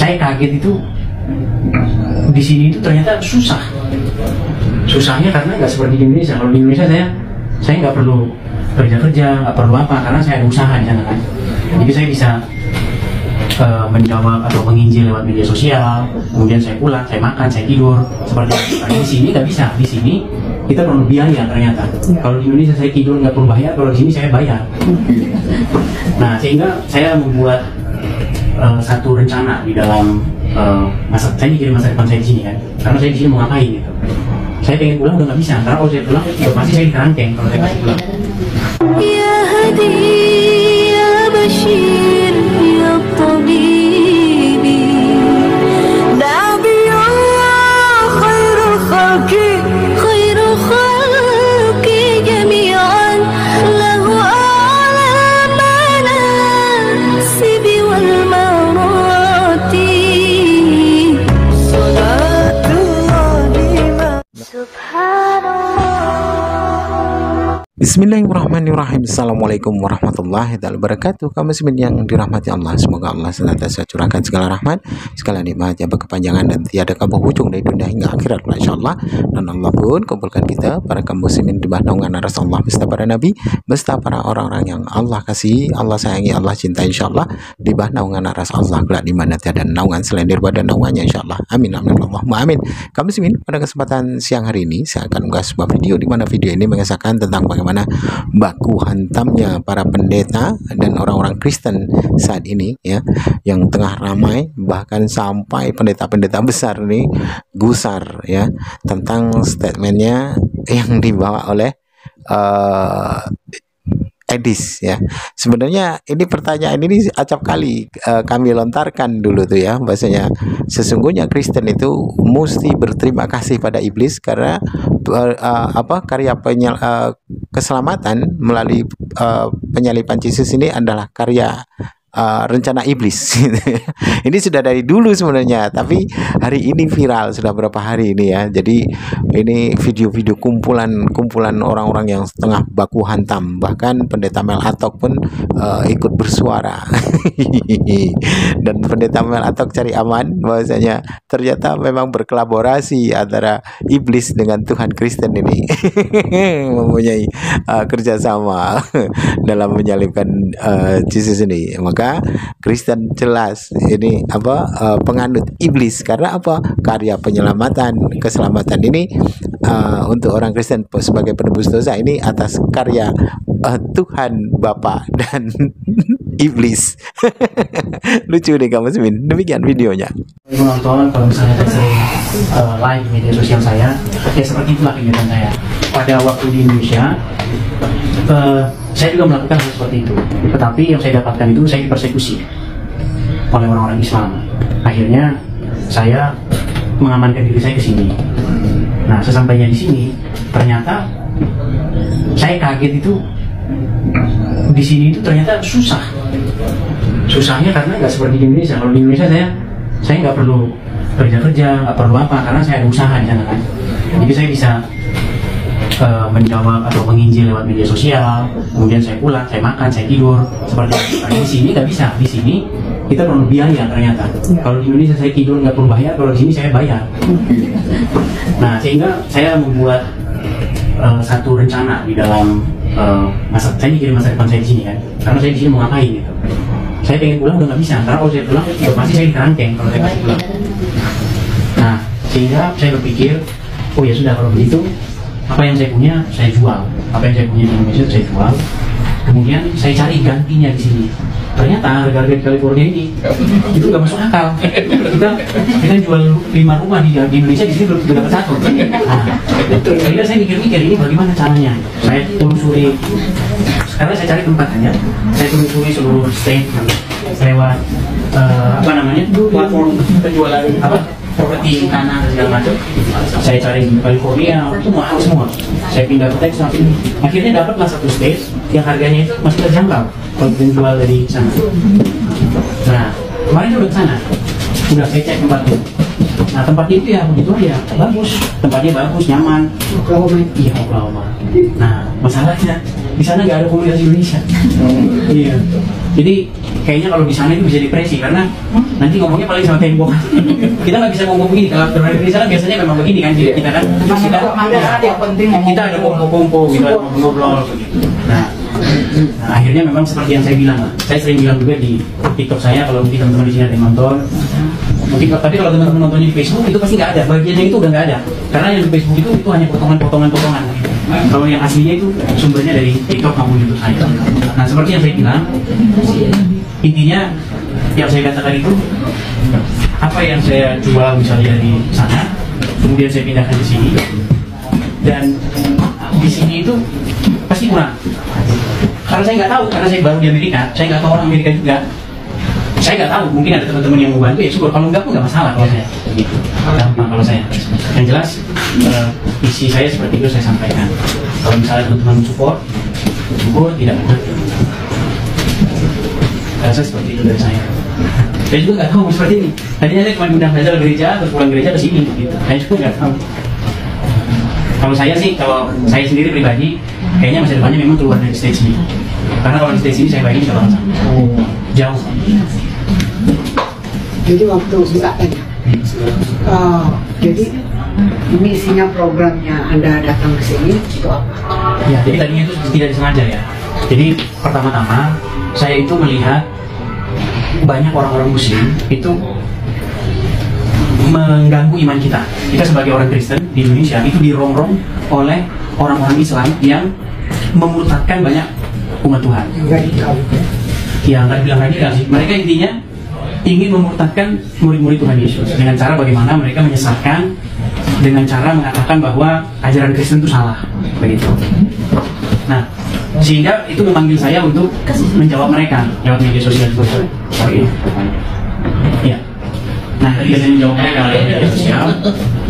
saya kaget itu di sini itu ternyata susah. Susahnya karena nggak seperti di Indonesia. Kalau di Indonesia saya nggak perlu kerja, nggak perlu apa, karena saya ada usaha di sana kan. Jadi saya bisa menjawab atau menginjil lewat media sosial. Kemudian saya pulang, saya makan, saya tidur seperti itu. Nah, di sini nggak bisa. Di sini kita perlu biaya ternyata. Kalau di Indonesia saya tidur nggak perlu bayar, kalau di sini saya bayar. Nah, sehingga saya membuat satu rencana di dalam saya mikirin masa depan saya di sini kan. Karena saya di sini mau ngapain gitu. Saya pengen pulang udah nggak bisa, karena kalau saya pulang udah pasti saya dikerangkeng kalau saya kasih pulang. Ya Hadi, ya Bashir, ya Tabibi, Nabiyullah, khairul khalqi jami'an, lahu a'la manasibi wal marati, salatullah subhanallah. Bismillahirrahmanirrahim. Assalamualaikum warahmatullahi wabarakatuh. Kaum muslimin yang dirahmati Allah, semoga Allah senantiasa curahkan segala rahmat, segala nikmat yang berkepanjangan dan tiada berhujung dari dunia hingga akhirat, insyaallah. Dan Allah pun kumpulkan kita para kaum muslimin di bawah naungan Rasulullah beserta para nabi, beserta para orang-orang yang Allah kasihi, Allah sayangi, Allah cintai, insyaallah, di bawah naungan Rasulullah kelak di mana tiada naungan selain daripada naungannya, insyaallah. Amin amin Allahumma amin. Kaum muslimin, pada kesempatan siang hari ini saya akan mengunggah sebuah video di mana video ini mengisahkan tentang bagaimana baku hantamnya para pendeta dan orang-orang Kristen saat ini ya, yang tengah ramai, bahkan sampai pendeta-pendeta besar nih gusar ya tentang statementnya yang dibawa oleh Edis ya. Sebenarnya ini pertanyaan ini acap kali kami lontarkan dulu tuh ya, bahasanya sesungguhnya Kristen itu mesti berterima kasih pada iblis karena karya keselamatan melalui penyaliban Yesus ini adalah karya rencana iblis. Ini sudah dari dulu sebenarnya, tapi hari ini viral sudah berapa hari ini ya. Jadi ini video-video kumpulan orang-orang yang setengah baku hantam, bahkan pendeta Mel Atok pun ikut bersuara. Dan pendeta Mel Atok cari aman bahwasanya ternyata memang berkolaborasi antara iblis dengan Tuhan Kristen ini. Mempunyai kerjasama dalam menyalibkan Yesus ini. Maka Kristen jelas ini penganut iblis, karena apa? Karya keselamatan ini untuk orang Kristen sebagai penebus dosa ini atas karya Tuhan Bapa dan iblis. Lucu nih kamu muslimin. Demikian videonya. Nonton kalau misalnya saya sering live media sosial saya, ya seperti itulah kegiatan saya. Pada waktu di Indonesia, saya juga melakukan hal seperti itu. Tetapi yang saya dapatkan itu saya dipersekusi oleh orang-orang Islam. Akhirnya saya mengamankan diri saya ke sini. Nah, sesampainya di sini, ternyata saya kaget itu di sini itu ternyata susah. Susahnya karena nggak seperti di Indonesia. Kalau di Indonesia saya nggak perlu kerja, nggak perlu apa, karena saya ada usaha di sana kan. Jadi saya bisa menjawab atau menginjil lewat media sosial. Kemudian saya pulang, saya makan, saya tidur seperti itu. Nah, di sini nggak bisa. Di sini kita perlu biaya ternyata. Kalau di Indonesia saya tidur nggak perlu bayar, kalau di sini saya bayar. Nah, sehingga saya membuat satu rencana di dalam saya mikirin masa depan saya di sini kan. Karena saya di sini mau ngapain gitu. Saya pengen pulang udah nggak bisa, karena kalau saya pulang udah pasti saya dikerangkeng kalau saya kasih pulang. Nah, sehingga saya berpikir, oh ya sudah, kalau begitu apa yang saya punya saya jual, apa yang saya punya di Indonesia saya jual. Kemudian saya cari gantinya di sini. Ternyata harga-harga di California ini itu nggak masuk akal. Kita jual 5 rumah di Indonesia, di sini belum dapat satu. Nah, akhirnya saya mikir-mikir ini bagaimana caranya. Saya telusuri, karena saya cari tempatnya. Saya telusuri seluruh state lewat platform penjualan properti tanah dan segala macam. Saya cari di California, semua. Saya pindah ke Texas. Akhirnya dapatlah satu state yang harganya itu masih terjangkau kalau kita jual dari sana. Nah, kemarin udah ke sana, udah saya cek tempatnya. Nah, tempatnya itu ya begitu aja, bagus. Tempatnya bagus, nyaman. Iya, Oklahoma. Nah, masalahnya di sana nggak ada komunitas Indonesia. Iya. Jadi kayaknya kalau di sana itu bisa depresi karena nanti ngomongnya paling sama tembok. Kita nggak bisa ngomong begini. Kalau di sana biasanya memang begini kan kita kan. Terus kita ada kompo-kompo gitu, ada ngobrol begitu. Nah, akhirnya memang seperti yang saya bilang, saya sering bilang juga di TikTok saya, kalau mungkin teman-teman di sini ada yang nonton, mungkin tapi kalau teman-teman nontonnya di Facebook itu pasti nggak ada, bagiannya itu udah nggak ada, karena yang di Facebook itu hanya potongan-potongan. Kalau yang aslinya itu sumbernya dari TikTok maupun YouTube saya. Nah, seperti yang saya bilang, intinya yang saya katakan itu apa yang saya jual misalnya di sana, kemudian saya pindahkan ke sini, dan di sini itu pasti kurang. Karena saya nggak tahu, karena saya baru di Amerika, saya nggak tahu orang Amerika juga. Saya nggak tahu, mungkin ada teman-teman yang mau bantu ya syukur. Kalau nggak pun nggak masalah kalau saya. Gitu. Gampang kalau saya. Yang jelas isi saya seperti itu saya sampaikan. Kalau misalnya teman-teman support tidak benar. Rasa seperti itu dari saya. Saya juga nggak tahu seperti ini. Tadinya saya cuma undang saja ke gereja, terus pulang gereja ke sini. Gitu. Saya juga nggak tahu. Kalau saya sih, kalau saya sendiri pribadi, kayaknya masa depannya memang keluar dari stage ini. Karena kalau di stage ini saya bayangin sudah langsung jauh. Jadi waktu bukaan, jadi misinya programnya Anda datang ke sini itu apa? Ya, jadi tadinya itu tidak disengaja ya. Jadi pertama-tama saya itu melihat banyak orang-orang Muslim itu mengganggu iman kita. Kita sebagai orang Kristen di Indonesia itu dirongrong oleh orang-orang Islam yang memurtadkan banyak umat Tuhan. Radikal. Ya, nggak bilang radikal sih. Mereka intinya ingin memurtadkan murid-murid Tuhan Yesus dengan cara bagaimana mereka menyesatkan, dengan cara mengatakan bahwa ajaran Kristen itu salah, begitu. Nah, sehingga itu memanggil saya untuk menjawab mereka lewat media sosial itu. Ya. Nah, ketika saya menjawab mereka lewat media sosial,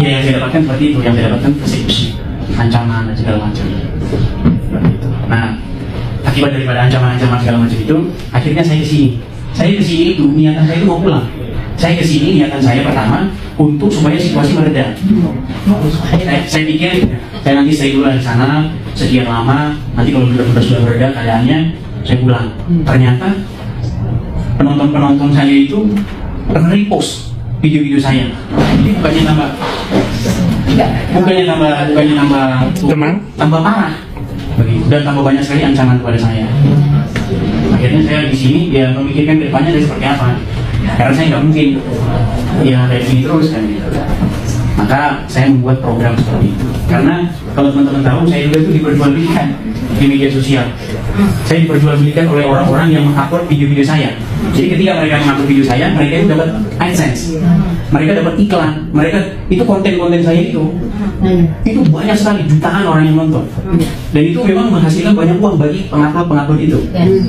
ya yang saya dapatkan seperti itu, yang saya dapatkan persekusi, ancaman dan segala macam. Nah, akibat daripada ancaman-ancaman segala macam itu, akhirnya saya kesini. Saya kesini itu niatan saya itu mau pulang. Saya kesini niatan saya pertama untuk supaya situasi mereda. Saya pikir saya nanti stay dulu di sana sekian lama, nanti kalau sudah mereda keadaannya saya pulang. Ternyata penonton saya itu repost video-video saya. Jadi bukannya tambah parah. Begitu. Dan tambah banyak sekali ancaman kepada saya. Akhirnya saya di sini dia memikirkan ke depannya seperti apa. Karena saya nggak mungkin ya kayak gini terus kan gitu. Maka saya membuat program seperti itu. Karena kalau teman-teman tahu, saya juga itu diperjualbelikan di media sosial. Saya diperjualbelikan oleh orang-orang yang mengupload video-video saya. Jadi ketika mereka mengupload video saya, mereka itu dapat AdSense, mereka dapat iklan, mereka itu konten-konten saya itu banyak sekali, jutaan orang yang nonton. Dan itu memang menghasilkan banyak uang bagi pengupload itu.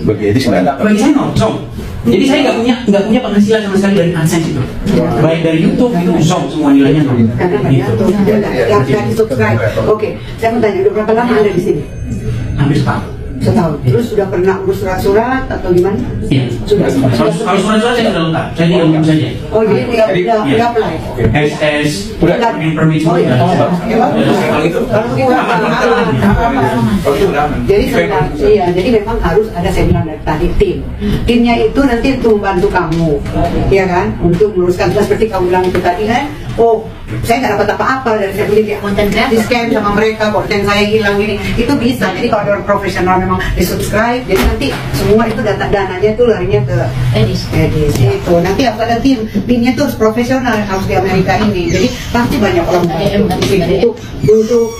Bagi saya nonton. Jadi saya nggak punya penghasilan sama sekali dari AdSense itu. Baik dari YouTube itu zong semua nilainya zong. Karena banyak tuh yang dari subscribe. Oke, saya mau tanya, udah berapa lama Anda di sini? Hampir setahun. Setahun. Terus sudah pernah urus surat-surat atau gimana? Iya. Sudah. Kalau surat-surat saya sudah lengkap. Saya tinggal ngurus saja. Oh, jadi udah apply. SS, udah permit semua. Kalau itu. Jadi sebenarnya, jadi memang harus ada seminar dari tadi tim. Timnya itu nanti itu membantu kamu, ya kan, untuk meluruskan seperti kamu bilang itu tadi kan. Oh, saya nggak dapat apa-apa dari saya beli konten di scam sama mereka, konten saya hilang ini, itu bisa. Jadi kalau ada orang profesional memang di subscribe, jadi nanti semua itu dananya itu larinya ke edis itu. Nanti harus ada timnya tuh harus profesional, harus di Amerika ini. Jadi pasti banyak orang untuk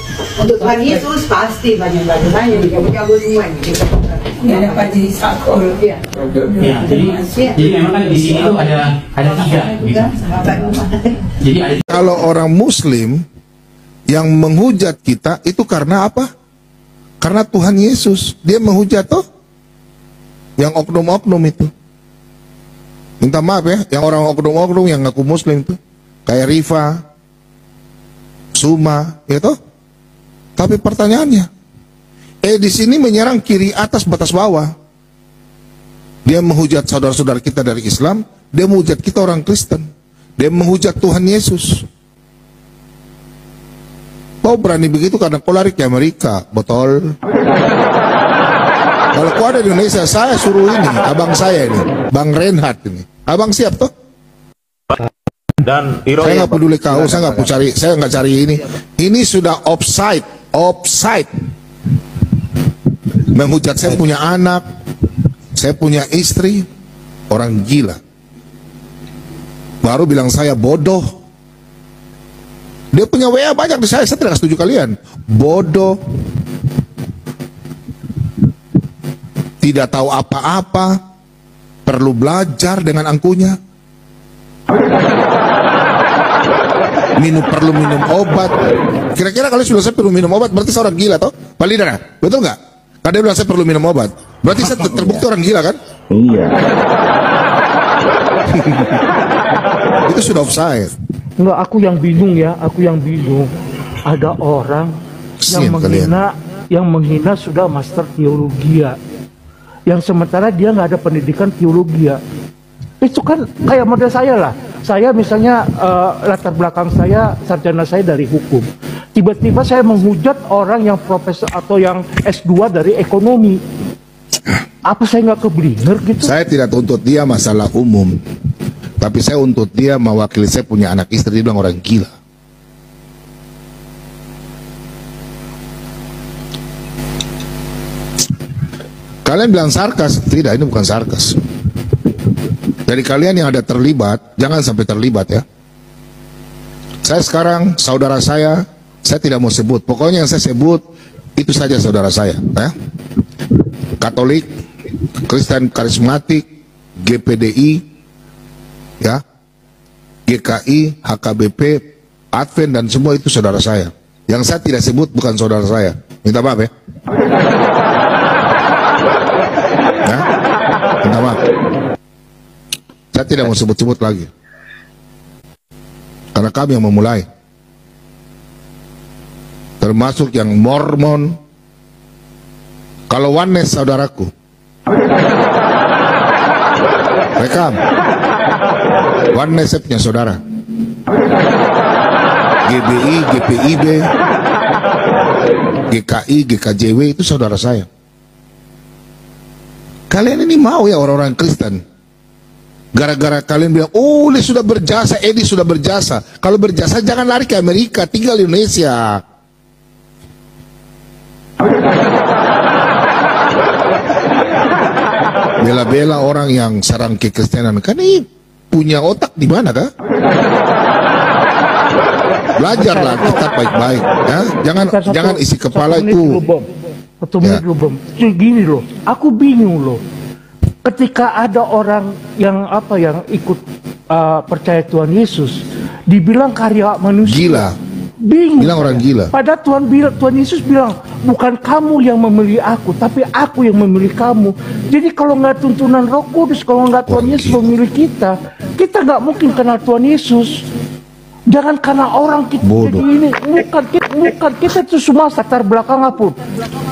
Tuhan Yesus pasti banyak jago semua gitu. Ya dapat jadi sakol. Ya. Ya, jadi memang kan di sini tuh ada tiga gitu. Jadi ada kalau orang Muslim yang menghujat kita itu karena apa? Karena Tuhan Yesus, dia menghujat toh. Yang oknum-oknum itu. Minta maaf ya, yang orang oknum-oknum yang ngaku Muslim itu, kayak Rifa, Suma, ya toh. Tapi pertanyaannya, di sini menyerang kiri atas batas bawah. Dia menghujat saudara-saudara kita dari Islam, dia menghujat kita orang Kristen, dia menghujat Tuhan Yesus. Kau berani begitu karena kau lari ke Amerika, betul? Kalau kau ada di Indonesia, saya suruh ini, abang saya ini, Bang Reinhardt ini. Abang siap toh? Dan Saya nggak peduli kau, saya nggak cari ini. Ini sudah offside. Menghujat saya punya anak, saya punya istri, orang gila. Baru bilang saya bodoh. Dia punya WA banyak di saya tidak setuju kalian. Bodoh. Tidak tahu apa-apa. Perlu belajar dengan angkunya. Perlu minum obat. Kira-kira kalau sudah saya perlu minum obat, berarti saya orang gila toh? Pak Lidara, betul nggak? Karena dia bilang saya perlu minum obat. Berarti saya terbukti orang gila kan? Iya. Itu sudah offside. Enggak, aku yang bingung. Ada orang yang menghina sudah master teologi ya. Yang sementara dia nggak ada pendidikan teologi ya. Itu kan kayak model saya lah. Saya misalnya latar belakang saya, sarjana saya dari hukum. Tiba-tiba saya menghujat orang yang profesor atau yang S2 dari ekonomi. Apa saya nggak keblinger gitu? Saya tidak tuntut dia masalah umum, tapi saya untuk dia mewakili saya punya anak istri. Dia bilang orang gila. Kalian bilang sarkas? Tidak, ini bukan sarkas. Jadi kalian yang ada terlibat, jangan sampai terlibat ya. Saya sekarang, saudara saya tidak mau sebut. Pokoknya yang saya sebut, itu saja saudara saya. Ya. Katolik, Kristen Karismatik, GPDI, ya, GKI, HKBP, Advent, dan semua itu saudara saya. Yang saya tidak sebut bukan saudara saya. Minta maaf ya. Ya? Minta maaf. Saya tidak mau sebut-sebut lagi. Karena kami yang memulai. Termasuk yang Mormon. Kalau Oneness saudaraku. Rekam. Oneness saya punya saudara. GBI, GPIB, GKI, GKJW itu saudara saya. Kalian ini mau ya orang-orang Kristen? Gara-gara kalian bilang, oh dia sudah berjasa, Edi sudah berjasa. Kalau berjasa jangan lari ke Amerika, tinggal di Indonesia. Bela-bela orang yang sarang kekristenan, kan ini punya otak di mana kah? Belajarlah kita baik-baik, ya. Jangan isi kepala itu. Satu menit dulu, Bom. Gini loh, aku bingung loh. Ketika ada orang yang ikut percaya Tuhan Yesus, dibilang karya manusia. Gila. Bingung. Bilang orang gila. Padahal Tuhan Yesus bilang, bukan kamu yang memilih aku, tapi aku yang memilih kamu. Jadi kalau nggak tuntunan Roh Kudus, kalau nggak Tuhan Yesus memilih kita nggak mungkin kenal Tuhan Yesus. Jangan karena orang kita jadi ini, bukan kita itu semua latar belakang pun.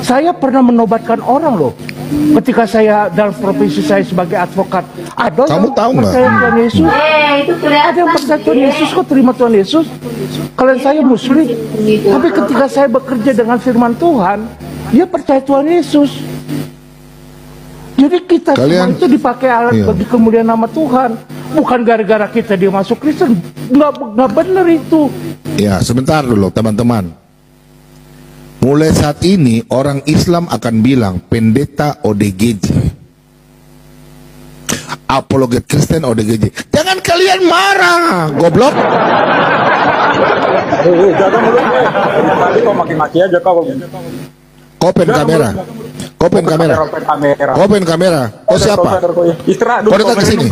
Saya pernah menobatkan orang loh. Ketika saya dalam profesi saya sebagai advokat, ada kamu tahu nggak? Tuhan Yesus. Ada yang percaya Tuhan Yesus, kok terima Tuhan Yesus. Kalian saya Muslim, tapi ketika saya bekerja dengan firman Tuhan, dia percaya Tuhan Yesus. Jadi kita semua itu dipakai alat bagi kemuliaan nama Tuhan, bukan gara-gara kita dia masuk Kristen. Nggak benar itu. Ya, sebentar dulu teman-teman. Mulai saat ini orang Islam akan bilang pendeta ODGJ, apologet Kristen ODGJ. Jangan kalian marah, goblok. Jaga mulutmu. Tadi kau maki-maki aja kau. Kopen kamera. Kopen kamera. Kopen kamera. Kau siapa? Istirahat dulu. Kau datang ke sini.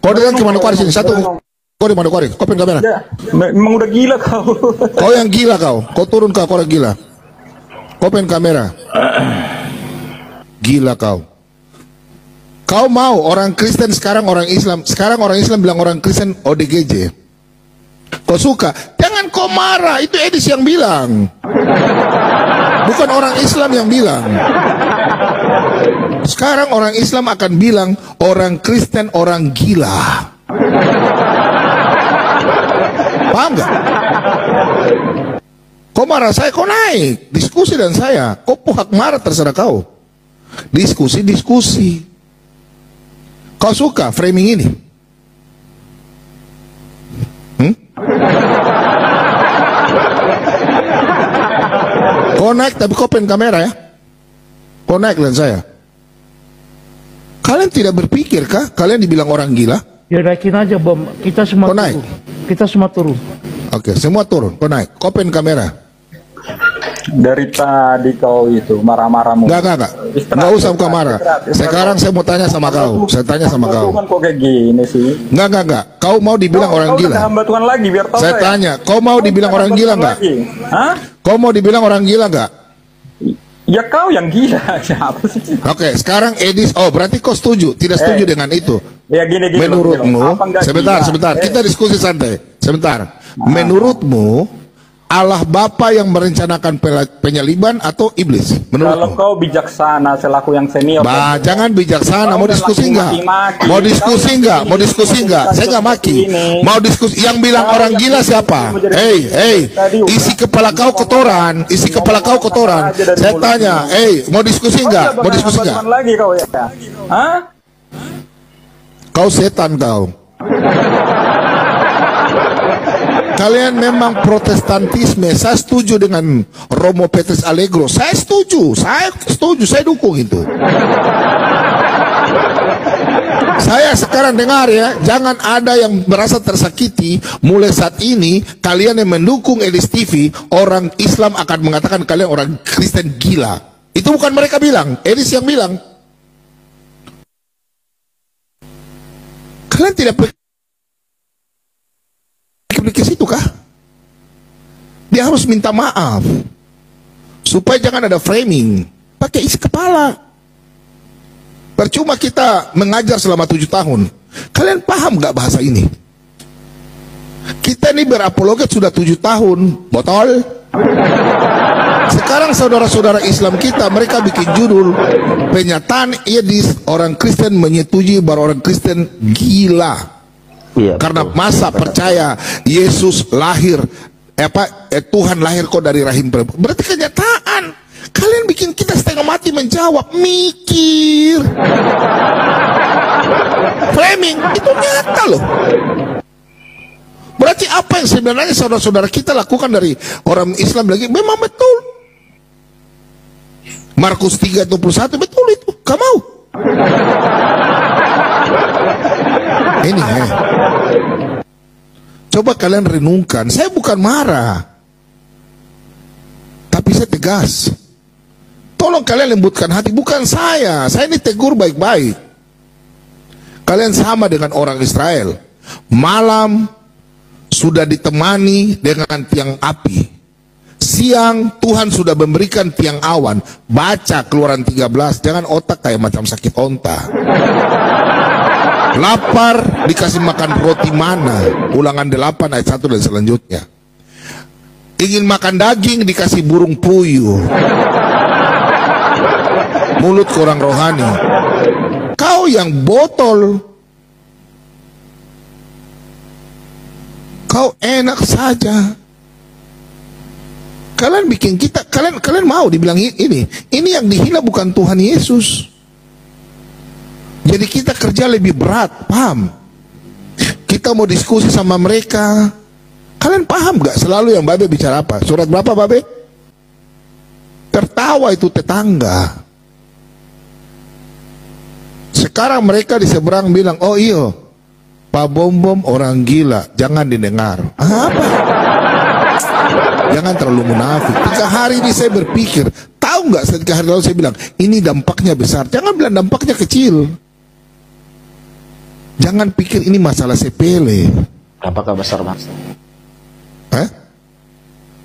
Kau datang ke Manokwari sini. Satu. Kau di Manokwari. Kopen kamera. Memang udah gila kau. Kau yang gila kau. Kau turun kau orang gila. Kopen kamera. Gila kau. Kau mau orang Kristen sekarang orang Islam. Sekarang orang Islam bilang orang Kristen ODGJ. Kau suka? Jangan kau marah. Itu Edis yang bilang. Bukan orang Islam yang bilang. Sekarang orang Islam akan bilang orang Kristen orang gila. Paham gak? Kau marah saya, kau naik diskusi dan saya. Kau hak marah terserah kau. Diskusi. Kau suka framing ini? Kau naik tapi kau pen kamera ya? Kau naik dan saya. Kalian tidak berpikir kah? Kalian dibilang orang gila? Ya naikin aja bom. Kita semua Kau naik? turun. Kita semua turun. Oke, semua turun. Kau naik. Kau pen kamera. Dari tadi kau itu marah-marah mulu. Enggak. Enggak usah buka marah. Sekarang saya mau tanya sama kau. Saya tanya sama kau. Tuhan kok kayak gini sih? Enggak. Kau mau dibilang orang Kau gila? udah hamba Tuhan lagi biar tahu Saya tanya, kau mau dibilang orang gila enggak? Hah? Kau mau dibilang orang gila enggak? Ya kau yang gila. Siapa sih? Oke, sekarang Edis. Oh, berarti kau setuju? Tidak setuju dengan itu? Ya gini. Menurutmu, Apa enggak sebentar. gila? Kita diskusi santai. Sebentar. Menurutmu, Allah Bapa yang merencanakan penyaliban atau iblis? Kalau Menurutmu? kau bijaksana selaku yang senior. Jangan bijaksana. Mau Kau diskusi udah enggak? maki-maki. Mau diskusi enggak? Mau diskusi enggak? Saya enggak maki. Mau diskusi. Yang bilang orang gila siapa? Hei, isi kepala kau kotoran. Isi kepala kau kotoran. Saya tanya, mau diskusi enggak? Mau diskusi enggak? Lagi kau ya? Hah? Kau setan kau. Kalian memang protestantisme. Saya setuju dengan Romo Petrus Allegro. Saya setuju, saya dukung itu. Saya sekarang dengar ya, jangan ada yang merasa tersakiti. Mulai saat ini, kalian yang mendukung Edis TV, orang Islam akan mengatakan kalian orang Kristen gila. Itu bukan mereka bilang, Edis yang bilang. Kalian tidak ke situ kah? Dia harus minta maaf supaya jangan ada framing. Pakai isi kepala. Percuma kita mengajar selama 7 tahun. Kalian paham gak bahasa ini? Kita ini berapologet sudah 7 tahun. Botol. Sekarang saudara-saudara Islam kita, mereka bikin judul pernyataan Edis orang Kristen menyetujui bahwa orang Kristen gila. Iya, karena betul. masa percaya Yesus lahir Tuhan lahir kok dari rahim perempuan. Berarti kenyataan. Kalian bikin kita setengah mati menjawab. Mikir. Framing itu nyata loh. Berarti apa yang sebenarnya saudara-saudara kita lakukan dari orang Islam lagi memang betul. Markus 3:21 betul itu. Kamu mau? Ini coba kalian renungkan. Saya bukan marah, tapi saya tegas. Tolong kalian lembutkan hati. Bukan saya ini tegur baik-baik. Kalian sama dengan orang Israel. Malam sudah ditemani dengan tiang api. Siang Tuhan sudah memberikan tiang awan. Baca Keluaran 13. Jangan otak kayak macam sakit onta. Lapar dikasih makan roti mana. Ulangan 8 ayat 1 dan selanjutnya. Ingin makan daging dikasih burung puyuh. Mulut kurang rohani. Kau yang botol. Kau enak saja. Kalian bikin kita, kalian mau dibilang ini yang dihina bukan Tuhan Yesus. Jadi kita kerja lebih berat, paham? Kita mau diskusi sama mereka. Kalian paham gak selalu yang Babe bicara apa? Surat berapa Babe? Tertawa itu tetangga. Sekarang mereka di seberang bilang, oh iya, Pak Bom orang gila, jangan didengar. Apa? Jangan terlalu munafik. 3 hari ini saya berpikir, tahu nggak? 3 hari lalu saya bilang, ini dampaknya besar. Jangan bilang dampaknya kecil. Jangan pikir ini masalah sepele. Dampaknya besar Mas.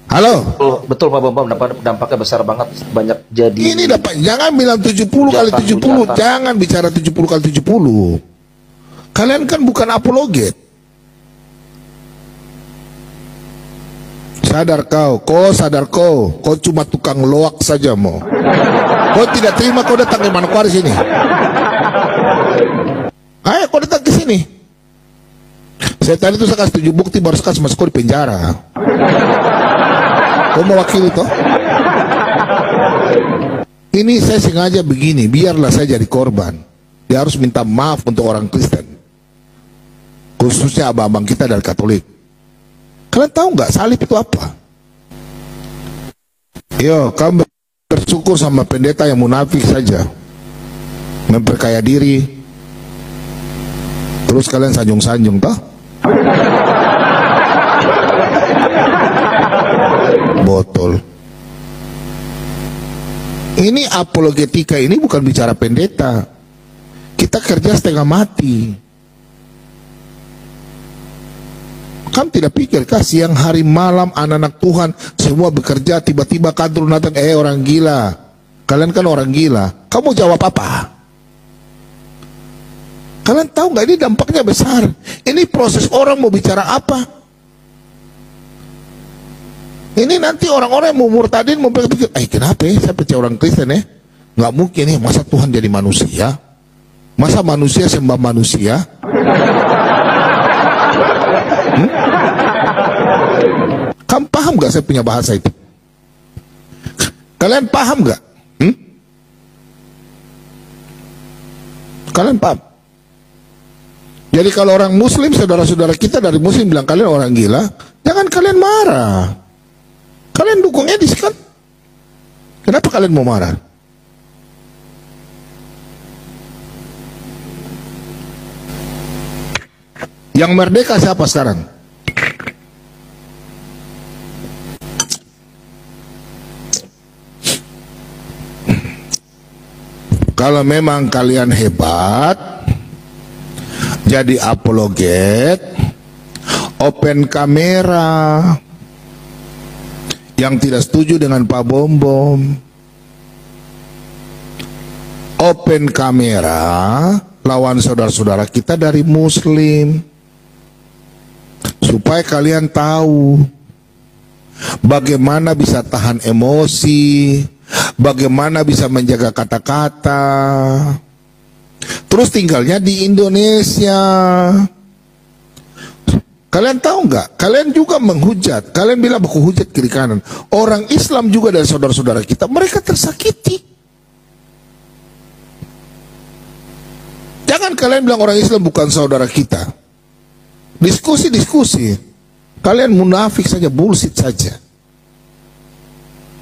Halo? Betul Pak Bom, dampaknya besar banget. Banyak jadi. Ini dapat, jangan bilang 70 kali 70. Jangan bicara 70 kali 70. Kalian kan bukan apologet. Sadar kau cuma tukang loak saja mau. Kau tidak terima kau datang ke Manokwari sini. Ayo kau datang ke sini. Saya tadi itu saya kasih 7 bukti baru saya kasih masuk kau di penjara. Kau mewakili toh? Ini saya sengaja begini, biarlah saya jadi korban. Dia harus minta maaf untuk orang Kristen, khususnya abang-abang kita dari Katolik. Kalian tahu nggak salib itu apa? Yo, kamu bersyukur sama pendeta yang munafik saja, memperkaya diri, terus kalian sanjung-sanjung, toh? Botol. Ini apologetika, ini bukan bicara pendeta. Kita kerja setengah mati. Kamu tidak pikir kah siang hari malam anak-anak Tuhan semua bekerja, tiba-tiba kantor datang, orang gila. Kalian kan orang gila. Kamu jawab apa? Kalian tahu nggak ini dampaknya besar? Ini proses orang mau bicara apa? Ini nanti orang-orang yang mau murtadin mau berpikir, kenapa ya saya percaya orang Kristen ya? Nggak mungkin ya, masa Tuhan jadi manusia? Masa manusia sembah manusia? Kamu paham gak saya punya bahasa itu? Kalian paham gak? Kalian paham? Jadi kalau orang muslim, saudara-saudara kita dari muslim bilang kalian orang gila, jangan kalian marah. Kalian dukung Edis kan? Kenapa kalian mau marah? Yang merdeka siapa sekarang? Kalau memang kalian hebat, jadi apologet, open kamera. Yang tidak setuju dengan Pak Bom Bom, open kamera lawan saudara-saudara kita dari muslim, supaya kalian tahu bagaimana bisa tahan emosi, bagaimana bisa menjaga kata-kata. Terus tinggalnya di Indonesia. Kalian tahu nggak? Kalian juga menghujat. Kalian bilang baku hujat kiri kanan. Orang Islam juga dari saudara-saudara kita, mereka tersakiti. Jangan kalian bilang orang Islam bukan saudara kita. Diskusi-diskusi. Kalian munafik saja, bullshit saja.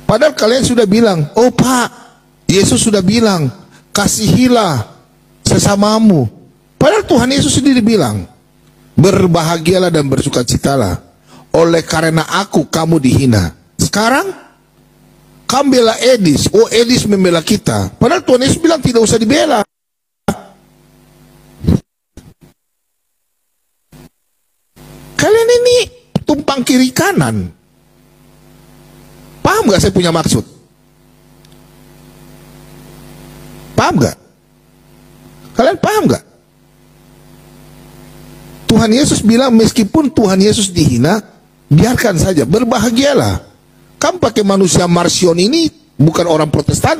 Padahal kalian sudah bilang, oh Pak, Yesus sudah bilang, kasihilah sesamamu. Padahal Tuhan Yesus sendiri bilang, berbahagialah dan bersukacitalah, oleh karena aku kamu dihina. Sekarang kamu bela Edis, oh Edis membela kita. Padahal Tuhan Yesus bilang tidak usah dibela. Kalian ini tumpang kiri kanan. Paham gak saya punya maksud? Paham gak? Kalian paham gak? Tuhan Yesus bilang meskipun Tuhan Yesus dihina, biarkan saja, berbahagialah. Kamu pakai manusia Marsion ini bukan orang Protestan,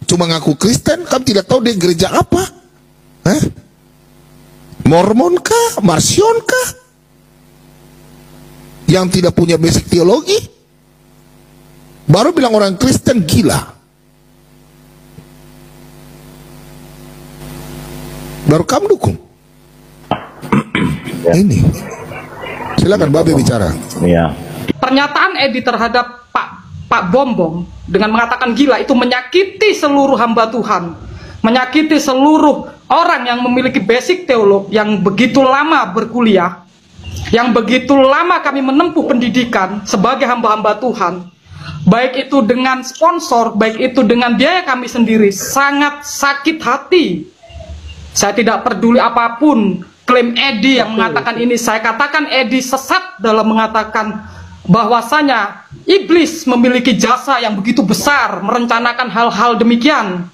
cuma ngaku Kristen, kamu tidak tahu dia gereja apa? Mormon kah? Marsion kah? Yang tidak punya basic teologi? Baru bilang orang Kristen gila. Baru kamu dukung. Ini silakan Babe bicara. Iya. Pernyataan Edi terhadap Pak Bom Bom dengan mengatakan gila itu menyakiti seluruh hamba Tuhan, menyakiti seluruh orang yang memiliki basic teolog, yang begitu lama berkuliah, yang begitu lama kami menempuh pendidikan sebagai hamba-hamba Tuhan, baik itu dengan sponsor, baik itu dengan biaya kami sendiri. Sangat sakit hati. Saya tidak peduli apapun klaim Edi yang mengatakan ini. Saya katakan Edi sesat dalam mengatakan bahwasanya iblis memiliki jasa yang begitu besar merencanakan hal-hal demikian.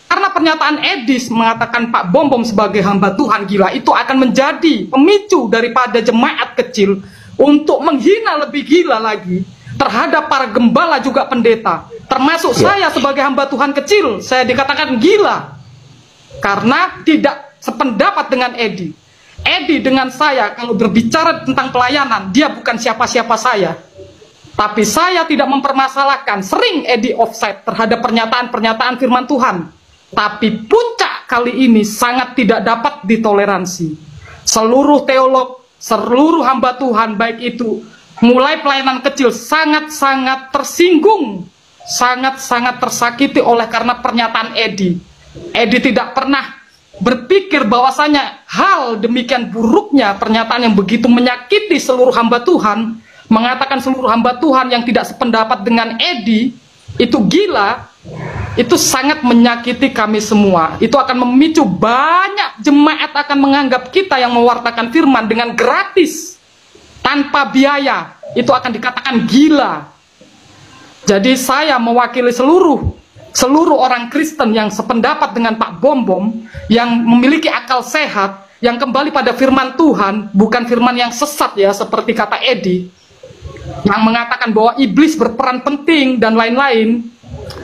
Karena pernyataan Edi mengatakan Pak Bom Bom sebagai hamba Tuhan gila, itu akan menjadi pemicu daripada jemaat kecil untuk menghina lebih gila lagi terhadap para gembala juga pendeta. Termasuk saya sebagai hamba Tuhan kecil, saya dikatakan gila karena tidak sependapat dengan Edi. Edi dengan saya kalau berbicara tentang pelayanan, dia bukan siapa-siapa saya. Tapi saya tidak mempermasalahkan sering Edi offside terhadap pernyataan-pernyataan firman Tuhan. Tapi puncak kali ini sangat tidak dapat ditoleransi. Seluruh teolog, seluruh hamba Tuhan, baik itu mulai pelayanan kecil, sangat-sangat tersinggung, sangat-sangat tersakiti oleh karena pernyataan Edi. Edi tidak pernah berpikir bahwasanya hal demikian buruknya pernyataan yang begitu menyakiti seluruh hamba Tuhan, mengatakan seluruh hamba Tuhan yang tidak sependapat dengan Edi itu gila, itu sangat menyakiti kami semua. Itu akan memicu banyak jemaat akan menganggap kita yang mewartakan firman dengan gratis tanpa biaya itu akan dikatakan gila. Jadi saya mewakili seluruh orang Kristen yang sependapat dengan Pak Bom Bom, yang memiliki akal sehat, yang kembali pada firman Tuhan, bukan firman yang sesat ya seperti kata Edi, yang mengatakan bahwa iblis berperan penting dan lain-lain,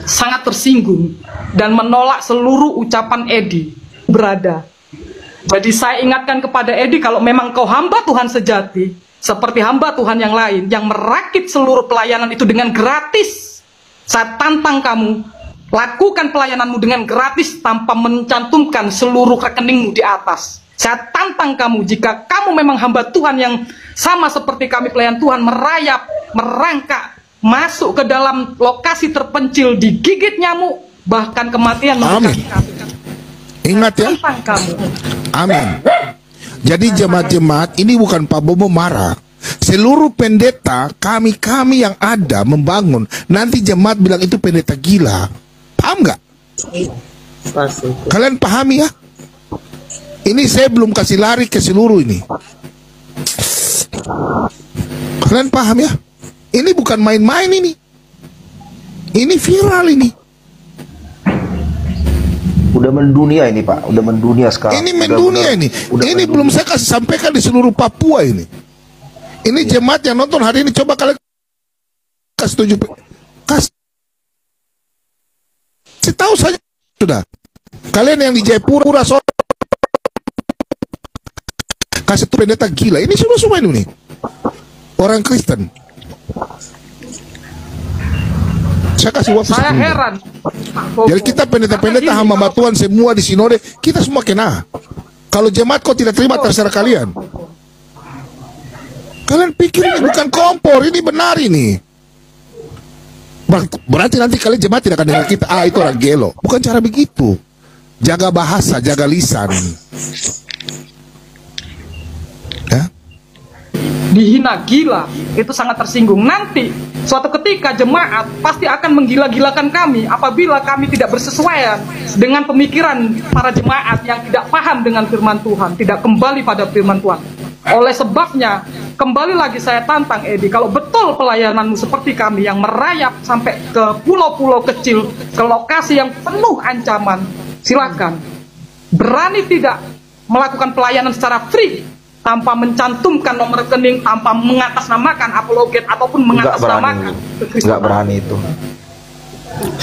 sangat tersinggung dan menolak seluruh ucapan Edi berada. Jadi saya ingatkan kepada Edi, kalau memang kau hamba Tuhan sejati, seperti hamba Tuhan yang lain yang merakit seluruh pelayanan itu dengan gratis, saya tantang kamu, lakukan pelayananmu dengan gratis tanpa mencantumkan seluruh rekeningmu di atas. Saya tantang kamu, jika kamu memang hamba Tuhan yang sama seperti kami pelayan Tuhan, merayap, merangkak, masuk ke dalam lokasi terpencil, digigit nyamuk, bahkan kematian mendekati kami. Ingat ya. Kamu. Amin. Jadi jemaat-jemaat ini bukan Pak Bobo marah. Seluruh pendeta kami yang ada membangun, nanti jemaat bilang itu pendeta gila. Paham nggak? Kalian pahami ya? Ini saya belum kasih lari ke seluruh ini. Kalian paham ya? Ini bukan main-main ini. Ini viral ini. Udah mendunia ini Pak, udah mendunia sekarang. Ini mendunia ini. Ini belum saya kasih sampaikan di seluruh Papua ini. Ini jemaat yang nonton hari ini, coba kalian kasih tunjuk. Kasih tahu saja sudah. Kalian yang di Jayapura kasih tuh pendeta gila. Ini semua ini orang Kristen. Saya kasih waktu. Saya heran. Jadi kita pendeta-pendeta hamba Tuhan semua di sinode, kita semua kena. Kalau jemaat kau tidak terima, terserah kalian. Kalian pikir ini bukan kompor, ini benar ini. Berarti nanti kalian jemaat tidak akan dengar kita, itu orang gelo. Bukan cara begitu. Jaga bahasa, jaga lisan. Ya? Dihina gila, itu sangat tersinggung. Nanti suatu ketika jemaat pasti akan menggila-gilakan kami apabila kami tidak bersesuaian dengan pemikiran para jemaat yang tidak paham dengan firman Tuhan, tidak kembali pada firman Tuhan. Oleh sebabnya, kembali lagi saya tantang Edi, kalau betul pelayananmu seperti kami yang merayap sampai ke pulau-pulau kecil, ke lokasi yang penuh ancaman, silakan. Berani tidak melakukan pelayanan secara free, tanpa mencantumkan nomor rekening, tanpa mengatasnamakan apologet ataupun mengatasnamakan. Nggak berani itu.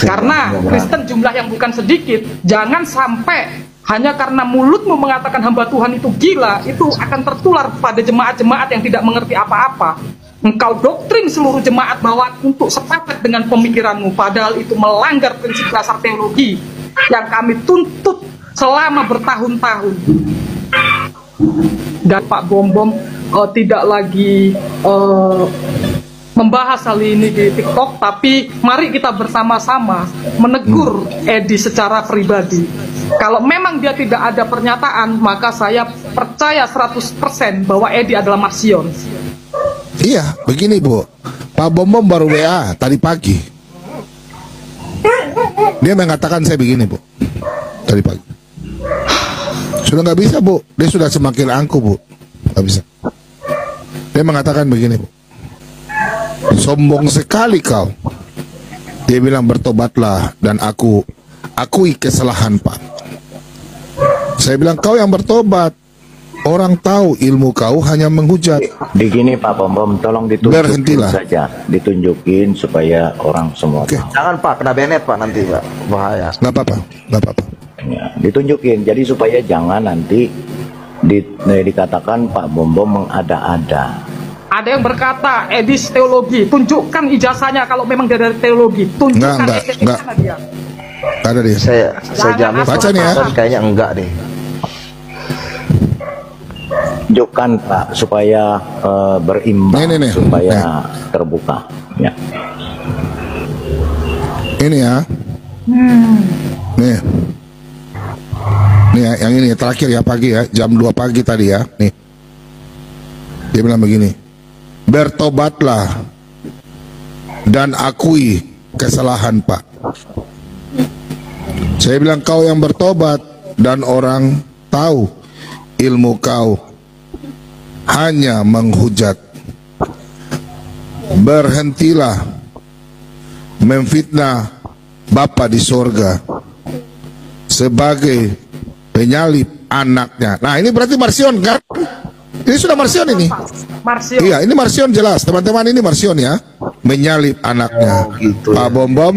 Karena Kristen jumlah yang bukan sedikit. Jangan sampai hanya karena mulutmu mengatakan hamba Tuhan itu gila, itu akan tertular pada jemaat-jemaat yang tidak mengerti apa-apa. Engkau doktrin seluruh jemaat bahwa untuk sepakat dengan pemikiranmu, padahal itu melanggar prinsip dasar teologi yang kami tuntut selama bertahun-tahun. Dan Pak Bom Bom tidak lagi membahas hal ini di TikTok, tapi mari kita bersama-sama menegur Edi secara pribadi. Kalau memang dia tidak ada pernyataan, maka saya percaya 100% bahwa Edi adalah Marsion. Iya, begini Bu, Pak Bom Bom baru WA tadi pagi. Dia mengatakan saya begini Bu, tadi pagi. Sudah nggak bisa Bu, dia sudah semakin angkuh Bu, nggak bisa. Dia mengatakan begini Bu, sombong sekali kau. Dia bilang bertobatlah dan akui kesalahan Pak. Saya bilang kau yang bertobat, orang tahu ilmu kau hanya menghujat. Begini Pak Bom Bom, tolong ditunjukin saja, ditunjukin supaya orang semua. Jangan Pak, kena benet Pak nanti Pak, bahaya. Nggak apa-apa, nggak apa-apa. Ya, ditunjukin, jadi supaya jangan nanti dikatakan Pak Bom Bom mengada-ada. Ada yang berkata Edis teologi, tunjukkan ijazahnya kalau memang dia dari teologi, tunjukkan enggak. dia. Ada dia. Saya jamin baca nih ya. Kayaknya enggak deh. Tunjukkan Pak supaya berimbang, nih. supaya terbuka. Ya. Ini ya. Nih. Nih ya, yang ini terakhir ya pagi ya, jam 2 pagi tadi ya. Nih. Dia bilang begini. Bertobatlah dan akui kesalahan, Pak. Saya bilang kau yang bertobat dan orang tahu ilmu kau hanya menghujat. Berhentilah memfitnah Bapa di sorga sebagai penyalib anaknya. Nah ini berarti Marsion kan? Ini sudah Marsion ini. Marsion. Iya ini Marsion jelas teman-teman, ini Marsion ya. Menyalib anaknya. Gitu Pak Bom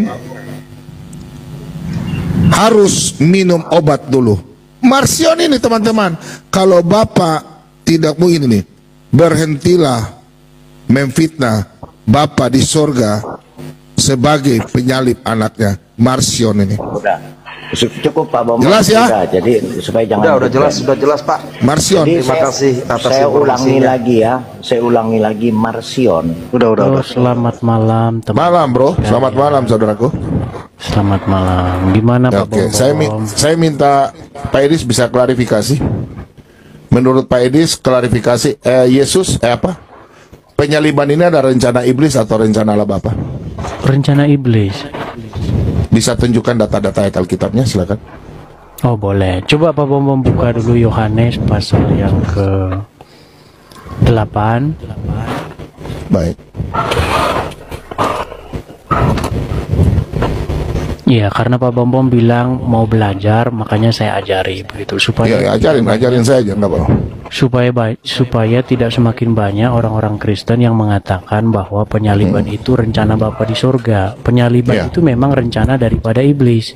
harus minum obat dulu. Marsion ini teman-teman. Kalau Bapak tidak mau ini nih, berhentilah memfitnah Bapa di sorga sebagai penyalib anaknya. Marsion ini. Udah. Cukup Pak Bambang. Jelas ya? Udah, jadi supaya jangan. Sudah jelas Pak. Marsion. Jadi Terima kasih atas saya ulangi informasinya. lagi ya. Saya ulangi lagi Marsion. Udah. Selamat malam teman. Malam bro, selamat malam saudaraku. Selamat malam. Gimana Pak Oke, Bom? saya minta Pak Edis bisa klarifikasi. Menurut Pak Edis klarifikasi Yesus apa? Penyaliban ini ada rencana iblis atau rencana Allah Bapa? Rencana iblis. Bisa tunjukkan data-data ayat Alkitabnya, silakan. Oh boleh. Coba Pak Bom buka dulu Yohanes pasal yang ke 8. Baik. Iya, karena Pak Bom bilang mau belajar, makanya saya ajari begitu supaya. Ya, ajarin saya aja, enggak apa. Supaya tidak semakin banyak orang-orang Kristen yang mengatakan bahwa penyaliban itu rencana Bapa di surga. Penyaliban itu memang rencana daripada iblis.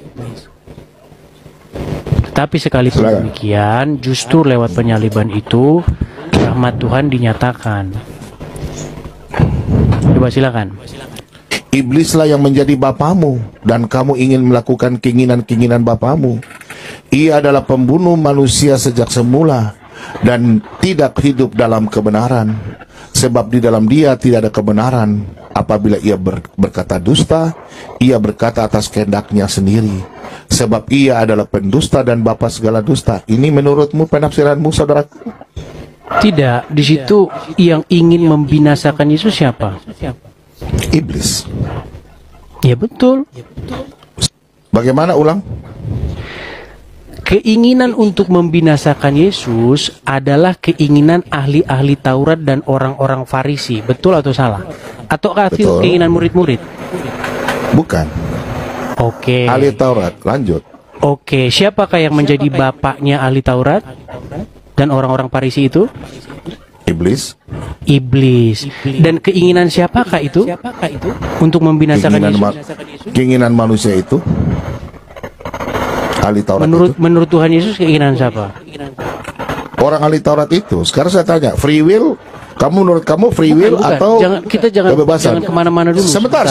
Tapi sekalipun demikian, justru lewat penyaliban itu rahmat Tuhan dinyatakan. Coba silakan. Iblislah yang menjadi bapamu dan kamu ingin melakukan keinginan-keinginan bapamu. Ia adalah pembunuh manusia sejak semula dan tidak hidup dalam kebenaran, sebab di dalam dia tidak ada kebenaran. Apabila ia berkata dusta, ia berkata atas kehendaknya sendiri, sebab ia adalah pendusta dan bapa segala dusta. Ini menurutmu penafsiranmu saudaraku? Tidak, di situ yang ingin membinasakan Yesus siapa? Iblis. Ya betul. Bagaimana ulang? Keinginan untuk membinasakan Yesus adalah keinginan ahli-ahli Taurat dan orang-orang Farisi. Betul atau salah? Atau keinginan murid-murid? Bukan. Oke. Ahli Taurat, lanjut. Oke, siapakah yang menjadi bapaknya ahli Taurat dan orang-orang Farisi itu? Iblis. Dan keinginan siapakah itu? Untuk membinasakan Yesus? Keinginan manusia itu. Ahli Taurat menurut Tuhan Yesus keinginan siapa? Orang ahli Taurat itu. Sekarang saya tanya, free will? Menurut kamu free will bukan. atau kita jangan kemana-mana dulu. Sebentar.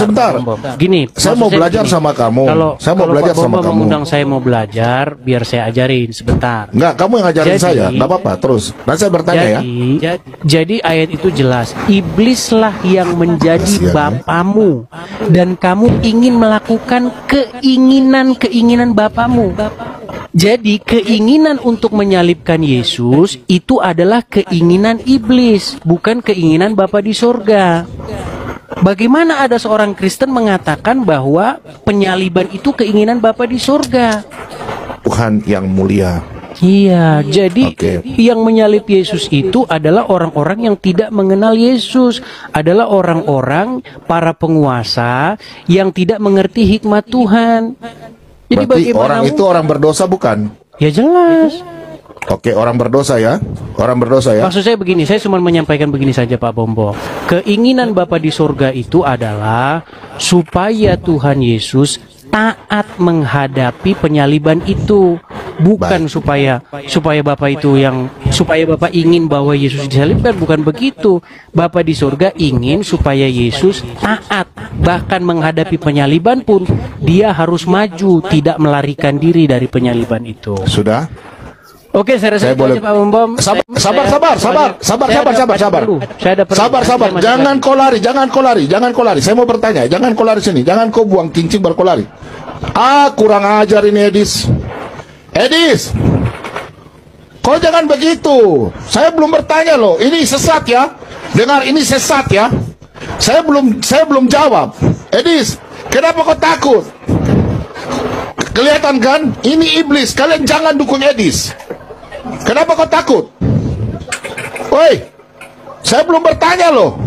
Gini, saya mau belajar sama kamu. Saya mau belajar sama kamu. Mengundang saya mau belajar, biar saya ajarin sebentar. Enggak, kamu yang ngajarin saya. Enggak apa-apa, terus. Nanti saya bertanya ya. Jadi ayat itu jelas. Iblislah yang menjadi bapamu dan kamu ingin melakukan keinginan bapamu. Jadi keinginan untuk menyalibkan Yesus itu adalah keinginan iblis, bukan keinginan Bapa di sorga. Bagaimana ada seorang Kristen mengatakan bahwa penyaliban itu keinginan Bapa di sorga? Tuhan yang mulia. Iya, jadi yang menyalib Yesus itu adalah orang-orang yang tidak mengenal Yesus, adalah orang-orang para penguasa yang tidak mengerti hikmat Tuhan. Jadi berarti orang itu orang berdosa bukan? Ya jelas. Oke, orang berdosa ya. Orang berdosa ya. Maksud saya begini, saya cuma menyampaikan begini saja Pak Bombo. Keinginan Bapa di surga itu adalah supaya Tuhan Yesus taat menghadapi penyaliban itu. bukan supaya Bapak itu supaya Bapak ingin bahwa Yesus disalibkan, bukan begitu. Bapak di surga ingin supaya Yesus taat, bahkan menghadapi penyaliban pun dia harus maju, tidak melarikan diri dari penyaliban itu. Sudah? Oke, saya rasa boleh. Pak Bom Bom. Sabar. Jangan kau lari. Saya mau bertanya, jangan kau lari sini, jangan kau buang kincing baru kau lari. Kurang ajar ini Edis. Kau jangan begitu. Saya belum bertanya loh. Ini sesat ya. Dengar, ini sesat ya. Saya belum jawab. Edis, kenapa kau takut? Kelihatan kan? Ini iblis. Kalian jangan dukung Edis. Kenapa kau takut? Woi, saya belum bertanya loh.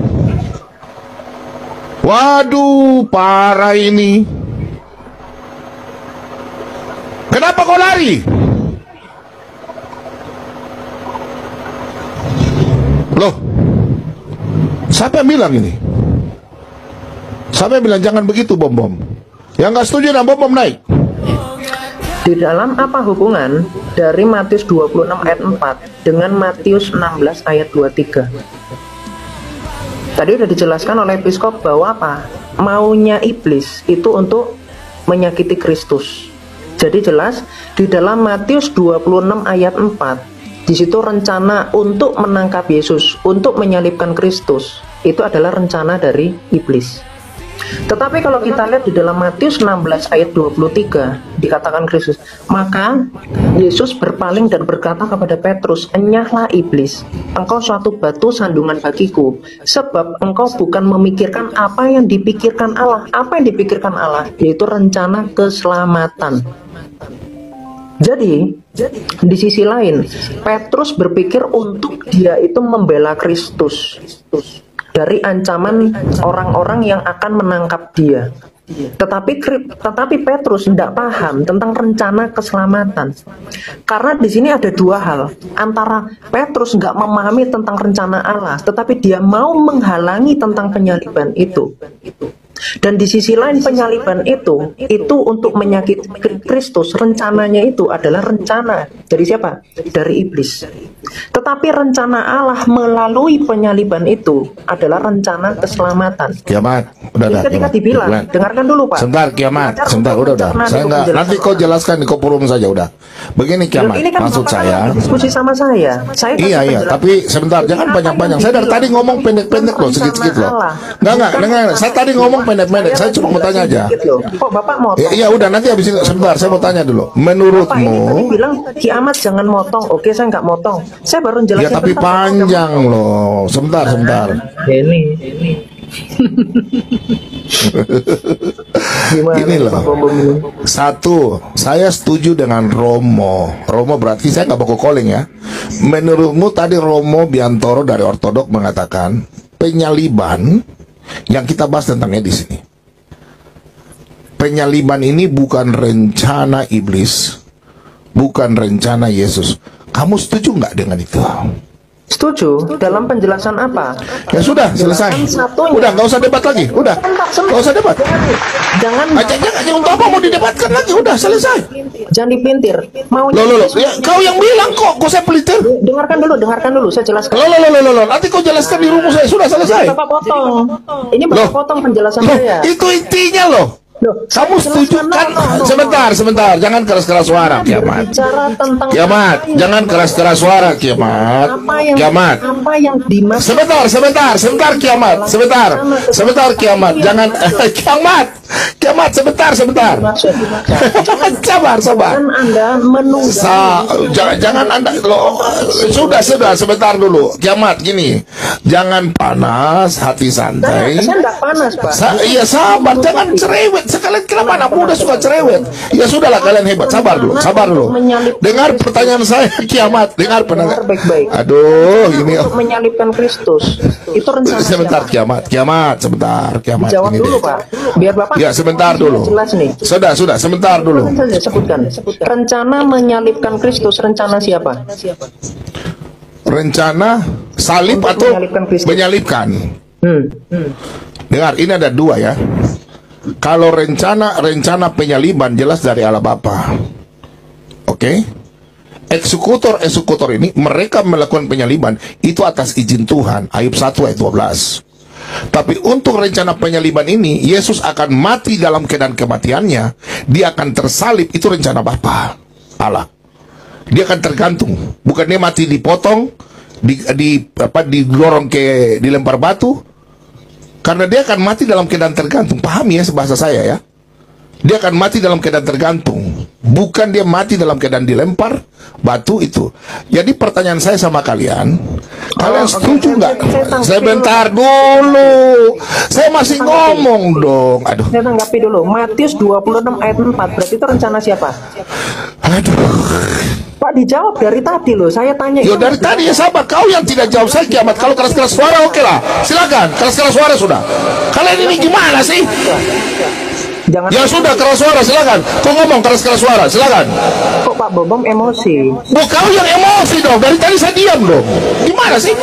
Waduh, parah ini. Kenapa kau lari? Loh, siapa yang bilang ini? Siapa yang bilang jangan begitu, Bom? Yang nggak setuju dan Bom naik. Di dalam apa hubungan dari Matius 26 ayat 4 dengan Matius 16 ayat 23? Tadi udah dijelaskan oleh Episkop bahwa apa? Maunya iblis itu untuk menyakiti Kristus. Jadi jelas di dalam Matius 26 ayat 4, di situ rencana untuk menangkap Yesus, untuk menyalibkan Kristus, itu adalah rencana dari iblis. Tetapi kalau kita lihat di dalam Matius 16 ayat 23, dikatakan Kristus, maka Yesus berpaling dan berkata kepada Petrus, "Enyahlah iblis, engkau suatu batu sandungan bagiku, sebab engkau bukan memikirkan apa yang dipikirkan Allah." Apa yang dipikirkan Allah? Yaitu rencana keselamatan. Jadi di sisi lain, Petrus berpikir untuk dia itu membela Kristus dari ancaman orang-orang yang akan menangkap dia. Tetapi Petrus tidak paham tentang rencana keselamatan. Karena di sini ada dua hal. Antara Petrus nggak memahami tentang rencana Allah, tetapi dia mau menghalangi tentang penyaliban itu. Dan di sisi lain penyaliban itu untuk menyakiti Kristus. Rencananya itu adalah rencana dari siapa? Dari iblis. Tetapi rencana Allah melalui penyaliban itu adalah rencana keselamatan. Kiamat, udah. Ketika dibilang, dengarkan dulu Pak. Sebentar, kiamat, sebentar, udah. Saya nggak, nanti kau jelaskan di forum saja, udah. Begini kiamat, ini kan maksud saya. Diskusi sama saya. Iya, tapi sebentar, jangan panjang-panjang. Saya dari tadi ngomong pendek-pendek loh, sedikit-sedikit loh. Enggak. Saya tadi ngomong pendek-pendek. Saya cuma mau tanya aja. Kok Bapak mau? Iya, udah nanti habis ini. Sebentar, saya mau tanya dulu. Menurutmu? Bapak ini tadi bilang kiamat jangan motong. Oke, saya nggak motong. Saya baru jelasin. Ya tapi panjang loh. Sebentar. Ini. Gini loh. Satu, saya setuju dengan Romo. Berarti saya nggak baku calling ya. Menurutmu tadi Romo Biantoro dari Ortodok mengatakan penyaliban yang kita bahas tentang Edis ini. Penyaliban ini bukan rencana iblis, bukan rencana Yesus. Kamu setuju nggak dengan itu? Setuju. Dalam penjelasan apa? Ya sudah, selesai. Udah, nggak usah debat lagi. Udah, nggak usah debat. Jangan untuk apa mau didebatkan lagi? Udah, selesai. Jangan dipintir. Mau ya, kau yang bilang kok saya pelintir. Dengarkan dulu, saya jelaskan. Nanti kau jelaskan di rumus saya. Sudah selesai. Bapak potong. Ini Bapak potong penjelasan saya. Itu intinya loh. Kamu setuju kan? Sebentar, jangan keras-keras suara, Kiamat. Jangan keras-keras suara, Kiamat. Apa yang dimaksud? Sebentar, Kiamat. Sebentar, Kiamat. Jangan Kiamat, sebentar. Sabar. Kan Anda menunggu. Jangan Anda sudah sebentar dulu. Kiamat gini. Jangan panas, hati santai. Saya enggak panas, Pak. Iya, sabar, jangan cerewet. Sekalian kenapa anak muda suka cerewet? Ya sudahlah, kalian hebat. Sabar dulu. Dengar pertanyaan saya, Kiamat. Dengar pendengar. Baik-baik. Aduh, ini untuk menyalibkan Kristus. Itu rencana. Sebentar, Kiamat. Sebentar, Kiamat. Jawab dulu, Pak. Biar Bapak. Ya, sebentar dulu. Jelas nih. Sudah, sebentar dulu. Sebutkan. Rencana menyalibkan Kristus, rencana siapa? Rencana salib atau menyalibkan? Dengar, ini ada dua ya. Kalau rencana penyaliban jelas dari Allah Bapa. Oke? eksekutor ini mereka melakukan penyaliban itu atas izin Tuhan, Ayub 1 ayat 12. Tapi untuk rencana penyaliban ini, Yesus akan mati dalam keadaan kematiannya, dia akan tersalib, itu rencana Bapa Allah. Dia akan tergantung, bukan dia mati dipotong, didorong dilempar batu, karena dia akan mati dalam keadaan tergantung. Pahami ya bahasa saya ya. Dia akan mati dalam keadaan tergantung, bukan dia mati dalam keadaan dilempar batu itu. Jadi pertanyaan saya sama kalian, kalian setuju nggak? Sebentar dulu, saya masih ngomong dong. Aduh. Saya tanggapi dulu. Matius 26 ayat 4, berarti itu rencana siapa? Aduh. Pak dijawab dari tadi loh, saya tanya. Yo dari tadi ya sabar, kau yang tidak jawab saya kiamat. Kalau keras-keras suara oke lah, silakan keras-keras suara sudah. Kalian ini gimana sih? Jangan ya sudah keras suara silakan. Kau ngomong keras-keras suara silakan. Kok Pak Bobom emosi? Oh, kau yang emosi dong. Dari tadi saya diam dong. Gimana sih?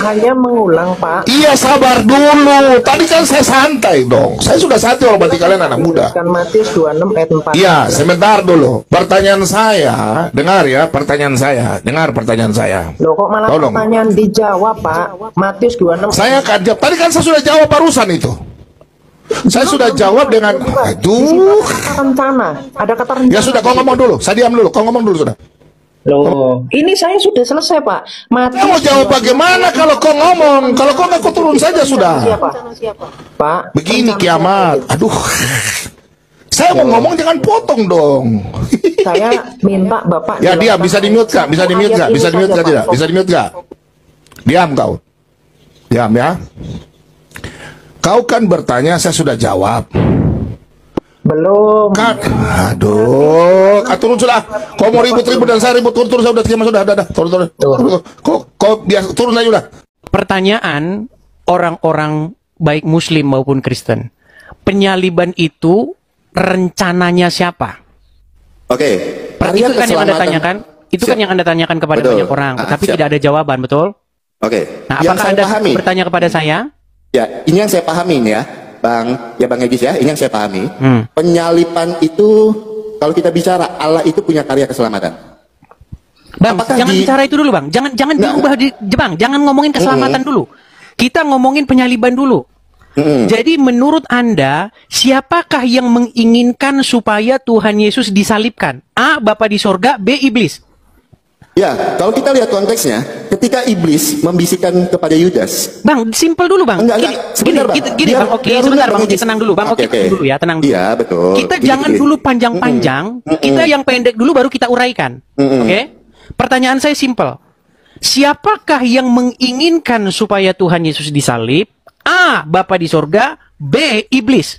Hanya mengulang Pak. Iya sabar dulu. Tadi kan saya santai dong. Saya sudah santai kalau berarti kalian anak muda. Kan Matius 26 ayat 4. Iya sebentar dulu. Pertanyaan saya, dengar ya pertanyaan saya. Dengar pertanyaan saya. Loh kok malah tolong. Pertanyaan dijawab Pak. Matius 26. Saya akan jawab. Tadi kan saya sudah jawab barusan itu. Saya sudah jawab dengan aduh. Rencana. Ada kata rencana. Ya sudah, kau ngomong dulu. Saya diam dulu. Kau ngomong dulu sudah. Loh, ini saya sudah selesai Pak. Saya mau jawab bagaimana kalau kau ngomong? Kalau kau nggak, kau turun saja sudah. Siapa? Pak. Begini kiamat. Aduh. Saya mau ngomong jangan potong dong. Saya minta Bapak. Ya diam. Bisa di-mute kak? Bisa di-mute kak? Bisa di-mute kak? Tidak. Bisa di-mute kak? Diam kau. Diam ya. Kau kan bertanya, saya sudah jawab. Belum. Kan, aduh, turun sudah. Kau mau ribut-ribut dan saya ribut, turun saya udah terima sudah, turun. Kau biasa turun aja udah. Pertanyaan orang-orang baik Muslim maupun Kristen, penyaliban itu rencananya siapa? Oke. Itu kan yang Anda tanyakan. Itu kan yang Anda tanyakan kepada banyak orang, tapi tidak ada jawaban, betul? Oke. Nah, apakah Anda bertanya kepada saya? Ya, ini yang saya pahamin ya, Bang Egis ya, ini yang saya pahami. Penyaliban itu, kalau kita bicara Allah itu punya karya keselamatan. Bang, jangan bicara itu dulu Bang, jangan diubah Bang, jangan ngomongin keselamatan dulu. Kita ngomongin penyaliban dulu. Jadi menurut Anda, siapakah yang menginginkan supaya Tuhan Yesus disalibkan? A. Bapa di sorga, B. Iblis. Ya, kalau kita lihat konteksnya, ketika iblis membisikkan kepada Yudas. Bang, simpel dulu Bang. Sebentar Bang. Gini Bang, oke, sebentar Bang, tenang dulu Bang, oke, dulu ya, tenang dulu. Iya, betul. Kita jangan dulu panjang-panjang, kita yang pendek dulu baru kita uraikan. Oke? Pertanyaan saya simpel. Siapakah yang menginginkan supaya Tuhan Yesus disalib? A. Bapa di sorga, B. Iblis.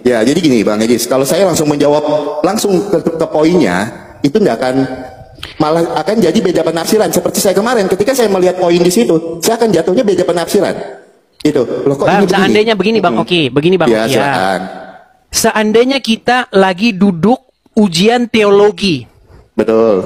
Ya, jadi gini Bang Egis, kalau saya langsung menjawab langsung ke poinnya, itu tidak akan, malah akan jadi beda penafsiran. Seperti saya kemarin, ketika saya melihat poin di situ, saya akan jatuhnya beda penafsiran. Itu. Loh, kok Bang, ini seandainya begini Bang, oke, begini Bang, ya. Seandainya kita lagi duduk ujian teologi. Betul.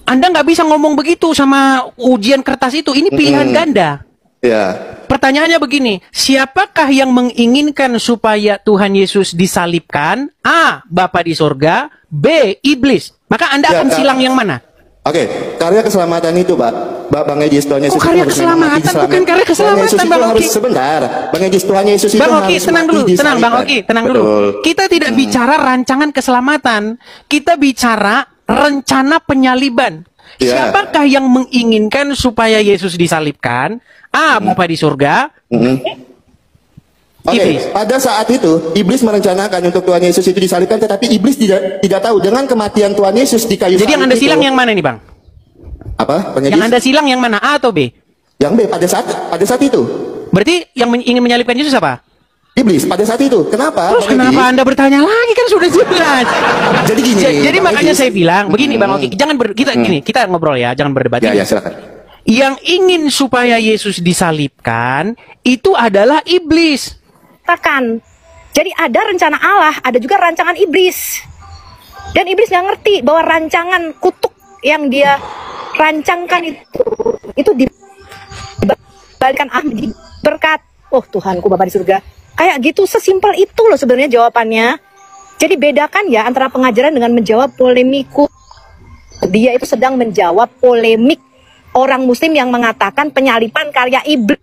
Anda nggak bisa ngomong begitu sama ujian kertas itu. Ini pilihan ganda. Ya. Pertanyaannya begini, siapakah yang menginginkan supaya Tuhan Yesus disalibkan? A. Bapa di sorga, B. Iblis. Maka Anda akan silang yang mana? Oke, karya keselamatan itu, Bang Egis, Tuhan Yesus. Karya keselamatan, bukan karya keselamatan, Bang Oki. Sebentar, Bang Egis, Tuhan Yesus itu Bang Oki, tenang dulu, tenang, Bang Oki, tenang dulu. Kita tidak bicara rancangan keselamatan, kita bicara rencana penyaliban. Siapakah yang menginginkan supaya Yesus disalibkan? A. Bapa di surga. Oke, pada saat itu iblis merencanakan untuk Tuhan Yesus itu disalibkan, tetapi iblis tidak tahu dengan kematian Tuhan Yesus di kayu salib. Jadi yang Anda silang yang mana nih Bang? Apa? Yang Anda silang yang mana, A atau B? Yang B pada saat itu. Berarti yang ingin menyalibkan Yesus apa? Iblis pada saat itu. Kenapa? Terus kenapa Anda bertanya lagi, kan sudah jelas. Jadi gini. Jadi makanya saya bilang begini Bang Oki, jangan kita ngobrol ya, jangan berdebat. Ya, silakan. Yang ingin supaya Yesus disalibkan itu adalah iblis. Jadi ada rencana Allah, ada juga rancangan iblis. Dan iblis nggak ngerti bahwa rancangan kutuk yang dia rancangkan itu dibalikan menjadi berkat. Oh Tuhanku Bapa di surga. Kayak gitu, sesimpel itu loh sebenarnya jawabannya. Jadi bedakan ya antara pengajaran dengan menjawab polemiku. Dia itu sedang menjawab polemik orang muslim yang mengatakan penyalipan karya iblis.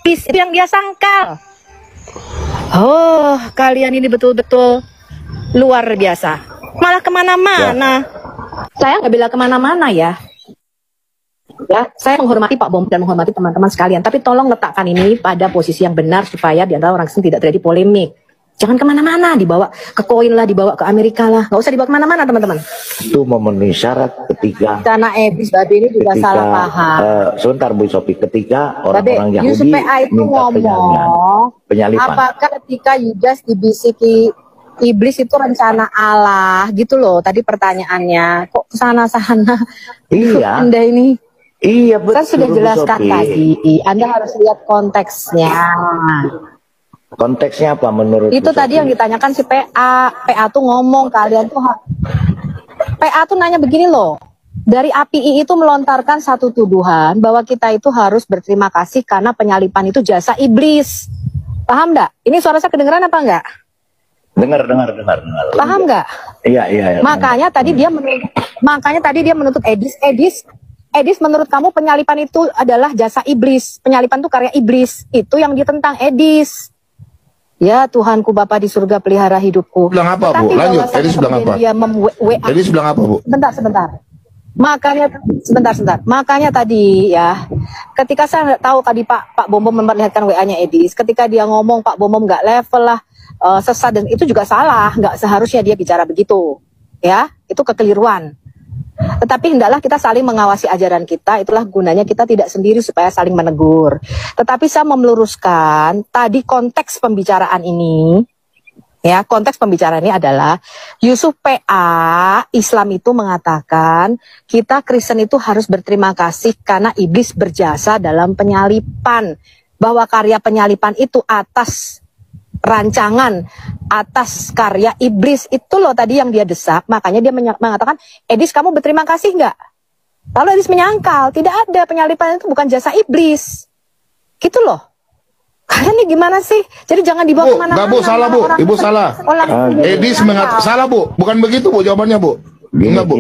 Itu yang dia sangkal. Oh, kalian ini betul-betul luar biasa. Malah kemana-mana. Saya nggak bilang kemana-mana ya. Ya, saya menghormati Pak Bom dan menghormati teman-teman sekalian. Tapi tolong letakkan ini pada posisi yang benar supaya di antara orang Kristen tidak terjadi polemik. Jangan kemana-mana, dibawa ke koin lah, dibawa ke Amerika lah. Nggak usah dibawa kemana-mana, teman-teman. Itu memenuhi syarat ketika Karena Ebis Babe ini juga salah paham. Sebentar Bu Sofi, ketika Babe, orang-orang Yahudi Yusuf PA itu ngomong, penyalipan. apakah ketika Yudas dibisiki iblis itu rencana Allah gitu loh. Tadi pertanyaannya, kok kesana-sana? Iya. Anda ini. Iya betul. Saya sudah Bu jelaskan Sofi. tadi. Anda harus lihat konteksnya. Konteksnya apa menurut Itu Bu tadi Sofi? yang ditanyakan si PA. PA tuh ngomong kalian tuh PA tuh nanya begini loh. Dari API itu melontarkan satu tuduhan bahwa kita itu harus berterima kasih karena penyalipan itu jasa iblis. Paham nggak? Ini suara saya kedengeran apa enggak? Dengar. Paham nggak? Iya. Makanya tadi dia menuntut Edis menurut kamu penyalipan itu adalah jasa iblis. Penyalipan itu karya iblis. Itu yang ditentang Edis. Ya Tuhanku Bapa di surga pelihara hidupku. Bilang apa, Bu? Lanjut. Edis bilang apa? Edis bilang apa, Bu? Sebentar. Makanya sebentar. Makanya tadi ya, ketika saya tahu tadi Pak Bom memperlihatkan WA-nya Edis, ketika dia ngomong Pak Bom nggak level lah, sesat, dan itu juga salah, nggak seharusnya dia bicara begitu. Ya, itu kekeliruan. Tetapi hendaklah kita saling mengawasi ajaran kita, itulah gunanya kita tidak sendiri supaya saling menegur. Tetapi saya meluruskan tadi konteks pembicaraan ini, ya konteks pembicaraan ini adalah Yusuf PA Islam itu mengatakan kita Kristen itu harus berterima kasih karena iblis berjasa dalam penyalipan, bahwa karya penyalipan itu atas rancangan, atas karya iblis. Itu loh tadi yang dia desak. Makanya dia mengatakan, Edis kamu berterima kasih nggak? Lalu Edis menyangkal, tidak ada, penyalipan itu bukan jasa iblis. Gitu loh. Kalian nih gimana sih? Jadi jangan dibawa kemana-mana. Enggak, Bu, salah, Bu. Ibu salah. Edis mengatakan, salah, Bu. Bukan begitu, Bu, jawabannya, Bu. Enggak, Bu.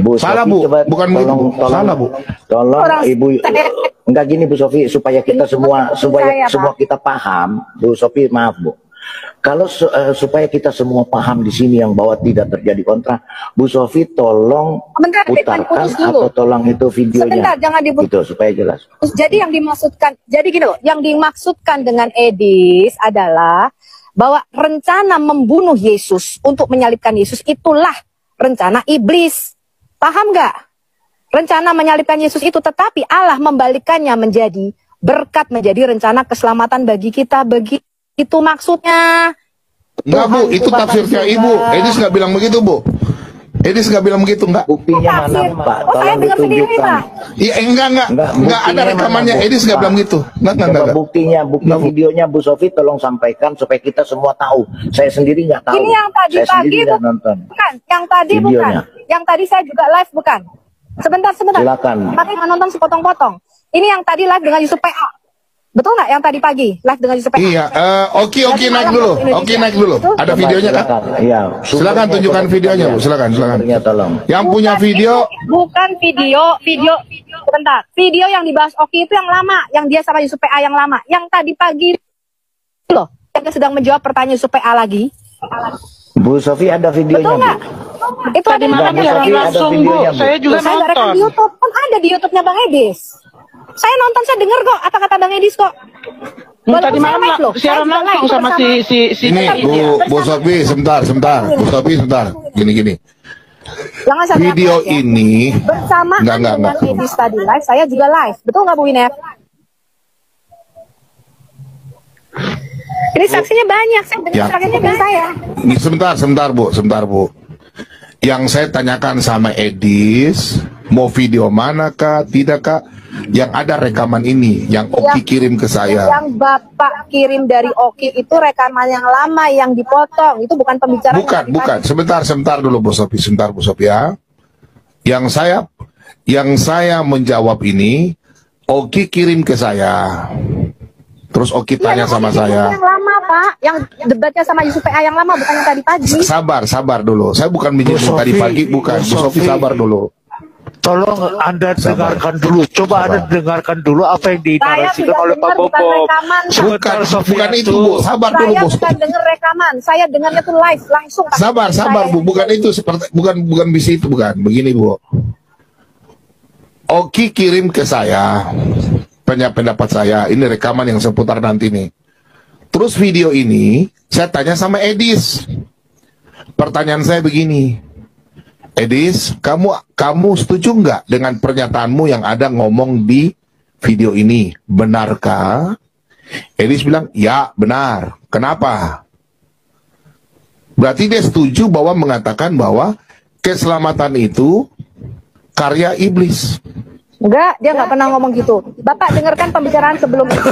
Bu salah, Sofi, Bu. coba Bukan begitu, Bu. Salah, Bu. Tolong Ibu, enggak gini Bu Sofi, supaya kita semua kita paham. Bu Sofi, maaf Bu. Kalau supaya kita semua paham di sini yang bahwa tidak terjadi kontra, Bu Sofi tolong putarkan atau tolong itu videonya. Sebentar, jangan diputus. Itu supaya jelas. Jadi yang dimaksudkan, jadi gini loh, yang dimaksudkan dengan Edis adalah bahwa rencana membunuh Yesus untuk menyalibkan Yesus itulah rencana iblis. Paham nggak? Rencana menyalibkan Yesus itu, tetapi Allah membalikannya menjadi berkat, menjadi rencana keselamatan bagi kita. Itu maksudnya. Enggak, Bu, itu tafsirnya Ibu. Edis nggak bilang begitu, Bu. Edis nggak bilang begitu, enggak. Buktinya mana, Pak? Tolong ditunjukkan. Iya, enggak ada rekamannya. Edis nggak bilang gitu. Enggak. Bukti videonya Bu Sofi tolong sampaikan supaya kita semua tahu. Saya sendiri nggak tahu. Ini yang tadi pagi nonton. Bukan, yang tadi videonya. Bukan. Yang tadi saya juga live bukan. Sebentar. Silakan. Pakai nonton sepotong-potong. Ini yang tadi live dengan Yusuf PA. Betul nggak yang tadi pagi live dengan Yusuf PA? Iya, Oki naik dulu. Oki naik dulu. Ada videonya kan? Iya. Silakan tunjukkan videonya, Bu. Silakan. Tolong. Yang punya video. Bukan video. Sebentar. Video yang dibahas Oki itu yang lama, yang dia sama Yusuf PA yang lama. Yang tadi pagi loh, yang sedang menjawab pertanyaan Yusuf PA lagi. Bu Sofi ada videonya. Betul nggak? Itu tadi malam langsung, Bu. Saya juga nonton. Saya rekam di YouTube. Kan ada di YouTube-nya Bang Edis. Saya nonton, saya dengar kok apa kata Bang Edis kok. Tadi malam siaran langsung sama si ini Bu Sofi, sebentar. Bu Sofi, sebentar. Gini. Jangan sampai video ini bersama dengan Edis tadi live, saya juga live. Betul nggak Bu Winef? Ini saksinya banyak, saya dengar saksinya bukan saya. Ini sebentar Bu. Yang saya tanyakan sama Edis, mau video manakah, tidakkah? Yang ada rekaman ini, yang Oki kirim ke saya. Yang Bapak kirim dari Oki itu rekaman yang lama yang dipotong, itu bukan pembicaraan. Bukan. Sebentar dulu Bu Sofi, ya. Yang saya menjawab ini, Oki kirim ke saya. Terus Oki tanya sama saya. Yang lama Pak, yang debatnya sama Yusuf PA yang lama, bukan yang tadi pagi. Sabar dulu. Saya bukan menyinggung tadi pagi, bukan. Bu Sofi sabar dulu. Tolong Anda dengarkan dulu. Coba Anda dengarkan dulu apa yang dinarasikan oleh Pak Bobo. Bukan itu, Bu. Sabar dulu, Bu. Saya bukan denger rekaman. Saya dengarnya tuh live langsung. Sabar, Bu. Bukan itu seperti bukan bisa itu, bukan. Begini, Bu. Oki kirim ke saya pendapat saya. Ini rekaman yang seputar nanti nih. Terus video ini saya tanya sama Edis. Pertanyaan saya begini. Edis, kamu setuju nggak dengan pernyataanmu yang ada ngomong di video ini? Benarkah? Edis bilang, ya benar. Kenapa? Berarti dia setuju bahwa mengatakan bahwa keselamatan itu karya iblis. Enggak, dia nggak pernah ngomong gitu. Bapak dengarkan pembicaraan sebelum itu.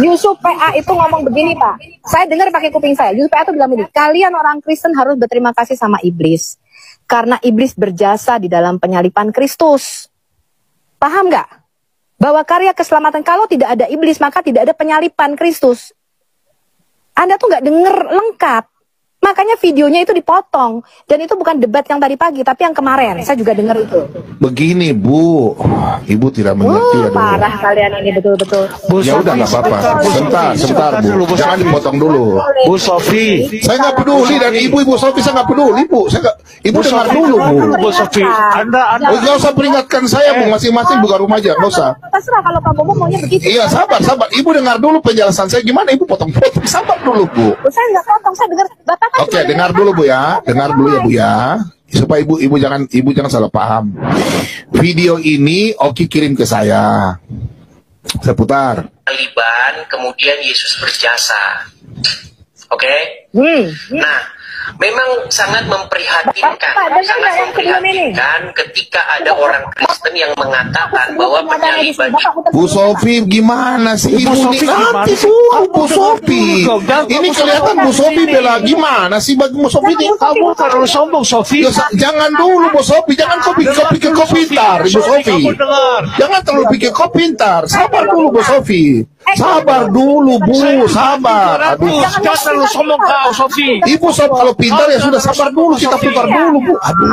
Yusuf PA itu ngomong begini, Pak. Saya dengar pakai kuping saya. Yusuf PA itu bilang begini, kalian orang Kristen harus berterima kasih sama iblis. Karena iblis berjasa di dalam penyalipan Kristus. Paham nggak? Bahwa karya keselamatan, kalau tidak ada iblis, maka tidak ada penyalipan Kristus. Anda tuh nggak denger lengkap. Makanya videonya itu dipotong. Dan itu bukan debat yang tadi pagi, tapi yang kemarin. Saya juga dengar itu. Begini, Bu. Ibu tidak mengerti. Parah kalian ini, betul-betul. Ya udah, nggak apa-apa. Sebentar, Bu. Jangan dipotong dulu. Bu Sofi. Saya nggak peduli. Dan Ibu Sofi, saya nggak peduli, Bu. Ibu dengar dulu, Bu. Bu Sofi. Anda. Nggak usah peringatkan saya, Bu. Masing-masing buka rumah aja. Nggak usah. Terserah kalau Pak Bobo maunya begitu. Iya, sabar. Ibu dengar dulu penjelasan saya. Gimana Ibu potong-potong? Sabar dulu, Bu. Saya nggak potong, saya dengar. Bapak kan Oke, dengar dulu, Bu ya. Dengar dulu ya, Bu ya. Supaya ibu jangan salah paham. Video ini Oki kirim ke saya. Saya putar. Taliban, kemudian Yesus berjasa. Oke? Nah, memang sangat memprihatinkan. Sangat memprihatinkan ketika ada orang Kristen yang mengatakan bahwa penyaliban itu. Bu Sofi, gimana sih? Ibu nanti dulu, Bu Sofi. Ini kelihatan Bu Sofi bela gimana sih bagi Bu Sofi ini? Kamu terlalu sombong, Sofi. Jangan dulu, Bu Sofi. Jangan kau pikir kau pintar, Bu Sofi. Jangan terlalu pikir kau pintar. Sabar dulu, Bu Sofi. Sabar dulu, Bu. Sabar. Aduh. Jangan terlalu sombong kau, Sofi. Ibu Sofi kalau pintar ya sudah, sabar dulu. Kita putar dulu, Bu. Aduh.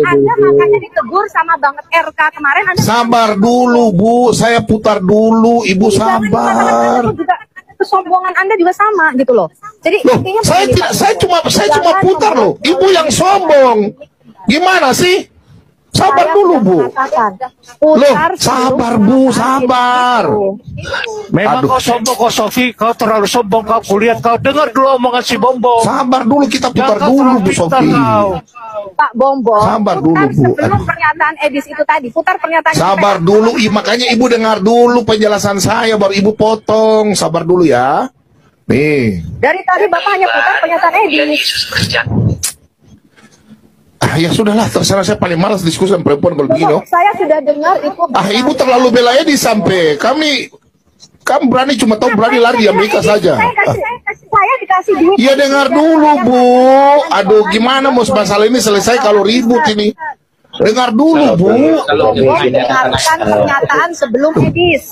Anda makanya ditegur sama banget RK kemarin. Sabar dulu, Bu. Saya putar dulu. Ibu sabar. Kesombongan Anda juga sama gitu loh. Jadi intinya saya cuma putar loh. Ibu yang sombong. Gimana sih? Sabar dulu, Bu. Loh, sabar, Bu, sabar. Memang kau sombong, kau Sofi. Kau terlalu sombong, kau kulihat. Kau dengar dulu omongan si Bombo. Sabar dulu, kita putar dulu, Bu Sofi. Pak Bombo, sabar dulu, Bu. Sebelum pernyataan Edis itu tadi, putar pernyataan. Sabar dulu, makanya Ibu dengar dulu penjelasan saya, baru Ibu potong. Sabar dulu ya. Nih. Dari tadi Bapak hanya putar pernyataan Edis. Ya sudahlah, terserah, saya paling malas diskusi dengan perempuan kalau begini. Saya sudah dengar itu. Ibu terlalu bela Edis sampai kamu berani cuma tahu berani lari di Amerika saja. Saya dikasih duit. Ya dengar dulu, Bu. Aduh, gimana mau masalah ini selesai kalau ribut ini? Dengar dulu, Bu. Dengarkan pernyataan sebelum Edis.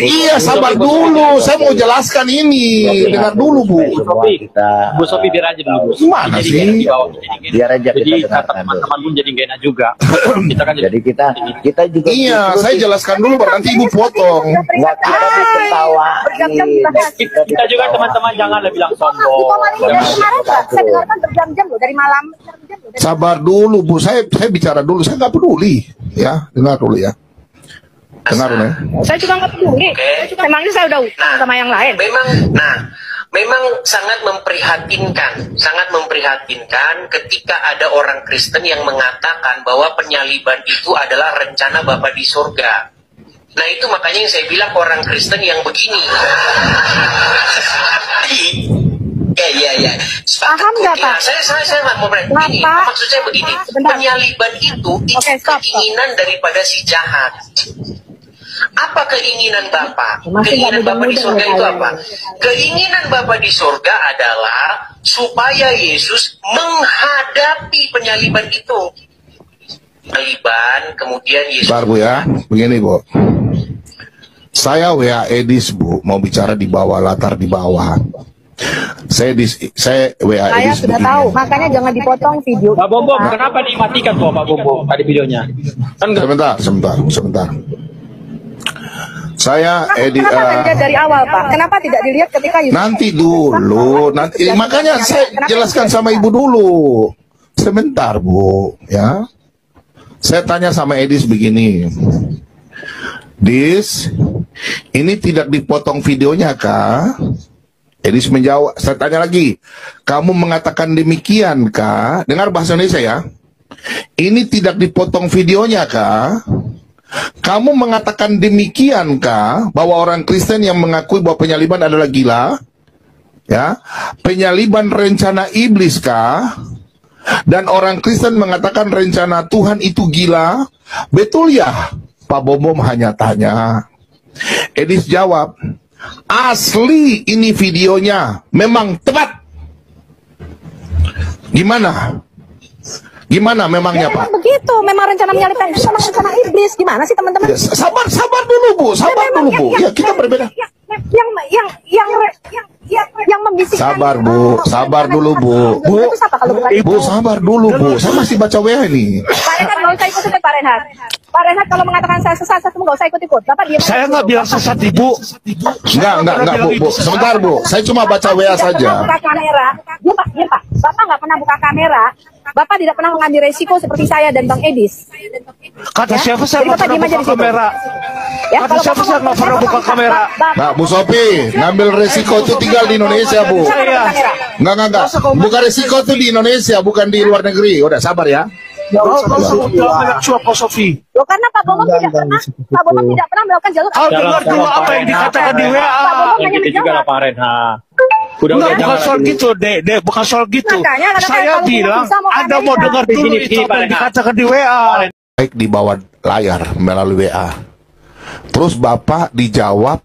Iya, sabar dulu. Saya mau jelaskan ini. Dengar dulu, Bu. Bu Sofi biar aja dulu, Bu. Gimana sih? Biar aja kita dengarkan. Teman-teman pun jadi gak enak juga. Kita kan jadi kita juga. Iya, saya jelaskan dulu baru nanti Ibu potong. Enggak, kita ketawa. Kita juga teman-teman jangan bilang sombong. Saya dengarkan berjam-jam loh dari malam. Sabar dulu, Bu. Saya bicara dulu, saya nggak peduli, ya. Dengar dulu ya. Dengar dulu ya. Saya juga nggak peduli. Emangnya saya udah utang sama yang lain. Memang sangat memprihatinkan ketika ada orang Kristen yang mengatakan bahwa penyaliban itu adalah rencana Bapa di surga. Nah itu makanya yang saya bilang orang Kristen yang begini. Ya. Paham nggak, Pak? Saya nggak mau begini. Maksud saya begini, penyaliban itu keinginan daripada si jahat. Apa keinginan Bapa? Keinginan Bapa di surga itu apa? Keinginan Bapa di surga adalah supaya Yesus menghadapi penyaliban itu. Penyaliban, kemudian Yesus. Bentar, Bu ya. Begini, Bu. Saya WA Edis, Bu, mau bicara di bawah, latar di bawah. Saya WA Saya Edis sudah begini. tahu, makanya jangan dipotong video. Pak Bom Bom, kenapa dimatikan kok Pak Bom Bom tadi videonya? Kan Sebentar. Saya Edis. Kenapa tidak dari awal, Pak? Kenapa tidak dilihat ketika YouTube? Nanti dulu, makanya saya jelaskan sama Ibu dulu. Sebentar, Bu, ya. Saya tanya sama Edis begini. Dis, ini tidak dipotong videonya kah? Edis menjawab, saya tanya lagi, kamu mengatakan demikian kah? Dengar bahasa Indonesia ya. Ini tidak dipotong videonya kah? Kamu mengatakan demikian kah? Bahwa orang Kristen yang mengakui bahwa penyaliban adalah gila? Ya, penyaliban rencana iblis kah? Dan orang Kristen mengatakan rencana Tuhan itu gila? Betul ya? Pak Bom hanya tanya. Edis jawab, asli ini videonya, memang tepat. Gimana? Gimana memangnya, Pak? Begitu, memang rencana menyalibkan itu memang rencana iblis. Gimana sih teman-teman? Ya, sabar dulu, Bu. Sabar dulu, Bu. Ya, kita berbeda. Yang membisikkan. Sabar, Bu. Sabar dulu, Bu. Ibu, sabar dulu, Bu. Saya masih baca WA ini. Pak Renhat nggak usah ikut-ikut, Pak Renhat. Pak Renhat kalau mengatakan saya sesat, saya nggak usah ikut-ikut. Bapak diam. Saya nggak bilang sesat, Ibu. Enggak, Bu. Sebentar, Bu. Saya cuma baca WA saja. Buka kamera. Diam, Pak. Bapak nggak pernah buka kamera. Bapak tidak pernah mengambil resiko seperti saya dan Bang Edis. Kata siapa saya nggak pernah buka kamera? Kata siapa saya nggak pernah buka kamera? Nah, Bu Sophie, ngambil resiko itu tinggal di Indonesia, Bu. Enggak. Bukan resiko itu di Indonesia, bukan di luar negeri. Udah, sabar ya. Banyak suap Pak Sofi. Loh, karena Pak Bom tidak pernah melakukan jalur. Dengar dulu apa yang dikatakan di WA. Gitu juga lah Pak Renhat. Bukan soal gitu, Dek, bukan soal gitu. Saya bilang Anda mau dengar dulu itu apa yang dikatakan di WA. Baik di bawah layar melalui WA. Terus Bapak dijawab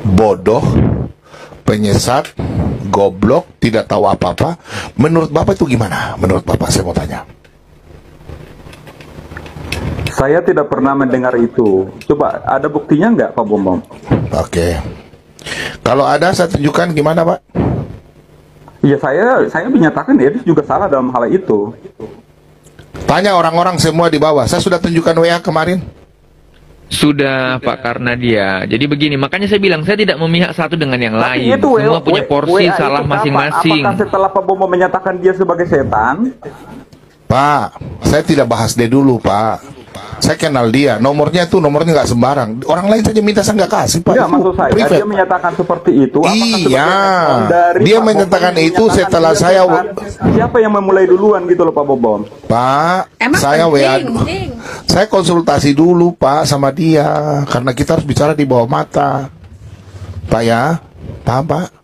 bodoh, penyesat, goblok, tidak tahu apa-apa. Menurut Bapak itu gimana? Menurut Bapak saya mau tanya. Saya tidak pernah mendengar itu. Coba ada buktinya nggak Pak Bom Bom? Oke. Kalau ada saya tunjukkan gimana, Pak? Iya, saya menyatakan Edis juga salah dalam hal itu. Tanya orang-orang semua di bawah. Saya sudah tunjukkan WA kemarin. Sudah, Pak, karena dia. Jadi begini, makanya saya bilang saya tidak memihak satu dengan yang Tapi lain. itu Semua punya porsi WA salah itu masing-masing. Apakah setelah Pak Bom Bom menyatakan dia sebagai setan? Pak, saya tidak bahas dia dulu, Pak. Saya kenal dia, nomornya nggak sembarang. Orang lain saja minta saya nggak kasih, Pak. Enggak, maksud saya Private. dia menyatakan seperti itu. Iya, dia menyatakan itu setelah saya. Siapa yang memulai duluan gitu loh Pak Bom? Pak, saya WA, saya konsultasi dulu Pak sama dia, karena kita harus bicara di bawah mata, Pak ya, Pak.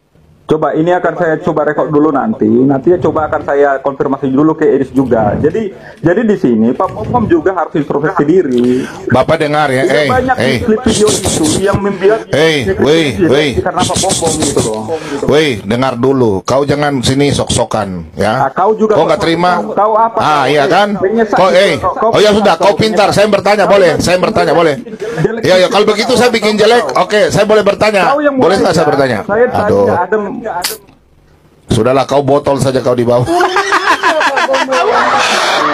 Coba ini akan saya coba rekod dulu nanti ya coba akan saya konfirmasi dulu ke Edis juga. Jadi di sini Pak Bom juga harus introspeksi diri. Bapak dengar ya, banyak klip video itu yang membuat karena Pak Bom gitu loh. Dengar dulu, kau jangan sini sok-sokan ya. Kau juga kau nggak terima. Kau apa? Iya kan? Oh ya sudah, kau pintar. Saya bertanya boleh? Saya bertanya boleh? Ya kalau begitu saya bikin jelek. Oke, saya boleh bertanya. Boleh nggak saya bertanya? Aduh. Sudahlah, kau botol saja kau di bawah.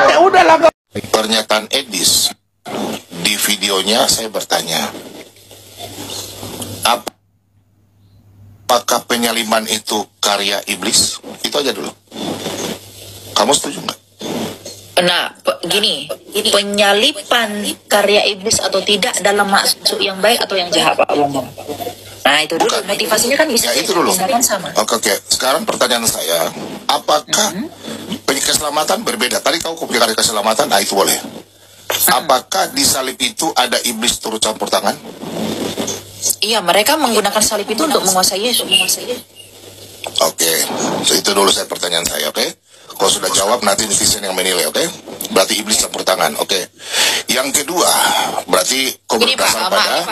Ya udahlah. Pernyataan Edis di videonya saya bertanya, apakah penyaliban itu karya iblis? Itu aja dulu. Kamu setuju nggak? Nah, gini, penyaliban karya iblis atau tidak dalam maksud yang baik atau yang jahat, Pak Bom? Nah itu dulu, motivasinya kan bisa ya, itu dulu. Kan sama. Oke. Sekarang pertanyaan saya, apakah keselamatan berbeda? Tadi kau punya karya keselamatan, nah itu boleh. Apakah di salib itu ada iblis turut campur tangan? Iya, mereka menggunakan salib itu untuk menguasai Yesus. Oke, itu dulu saya pertanyaan saya, oke? Kalau sudah jawab nanti netizen yang menilai, oke? Berarti iblis campur tangan, oke? Yang kedua, berarti kau berdasar pada...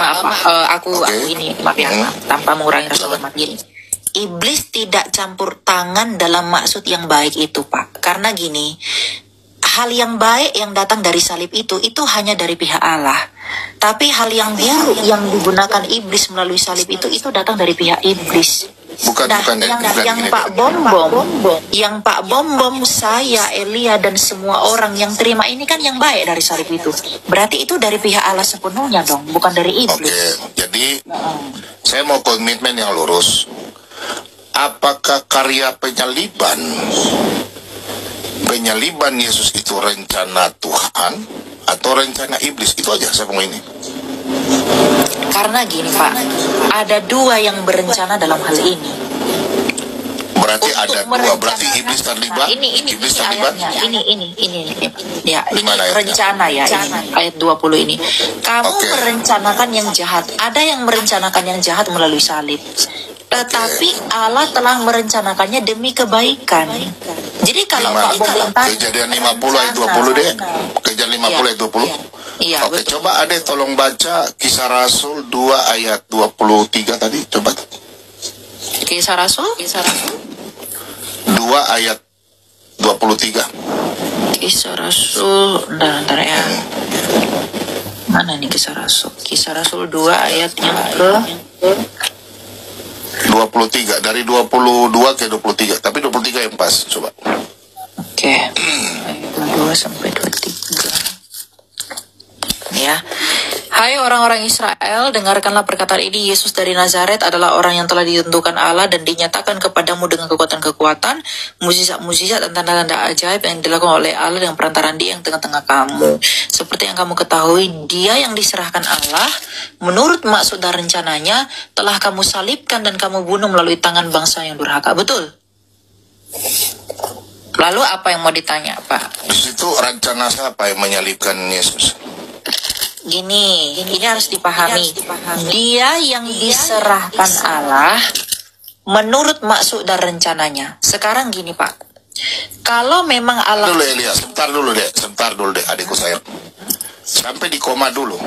Aku ini, maaf ya, tanpa mengurangi rasa hormat gini. Iblis tidak campur tangan dalam maksud yang baik itu, Pak. Karena gini, hal yang baik yang datang dari salib itu hanya dari pihak Allah. Tapi hal yang buruk yang digunakan iblis melalui salib itu datang dari pihak iblis. Bukan, yang Pak Bom, saya, Elia dan semua orang yang terima ini kan yang baik dari salib itu. Berarti itu dari pihak Allah sepenuhnya dong, bukan dari iblis. Oke, jadi saya mau komitmen yang lurus. Apakah karya penyaliban Yesus itu rencana Tuhan atau rencana iblis? Itu aja saya mau ini. Karena gini Pak, ada dua yang berencana dalam hal ini. Berarti ada dua, berarti iblis terlibat. Iblis terlibat. Ini. Ya, ini rencana ya, ini ayat 20 ini. Kamu merencanakan yang jahat. Ada yang merencanakan yang jahat melalui salib. Tetapi Allah telah merencanakannya demi kebaikan. Jadi kalau Pak Bom tadi Kejadian 50 ayat 20 deh. Kejadian 50 ayat 20. Iya, oke, betul. Coba Ade tolong baca Kisah Rasul 2 ayat 23 tadi, coba. Kisah Rasul 2 ayat 23. Kisah Rasul, bentar ya. Mana nih Kisah Rasul? Kisah Rasul 2 ayat yang ke 23, dari 22 ke 23, tapi 23 yang pas, coba. Oke. 22 sampai 23. Ya. Hai orang-orang Israel, dengarkanlah perkataan ini. Yesus dari Nazaret adalah orang yang telah ditentukan Allah dan dinyatakan kepadamu dengan kekuatan-kekuatan, mukjizat-mukjizat dan tanda-tanda ajaib yang dilakukan oleh Allah dengan perantaraan Dia yang tengah-tengah kamu. Seperti yang kamu ketahui, Dia yang diserahkan Allah menurut maksud dan rencananya telah kamu salibkan dan kamu bunuh melalui tangan bangsa yang durhaka. Betul? Lalu apa yang mau ditanya, Pak? Di situ rencana siapa yang menyalibkan Yesus? Gini, ini harus dipahami. Dia yang diserahkan Allah menurut maksud dan rencananya. Sekarang gini Pak, kalau memang Allah... Dulu Elia, sebentar dulu deh adikku sayang. Sampai di koma dulu.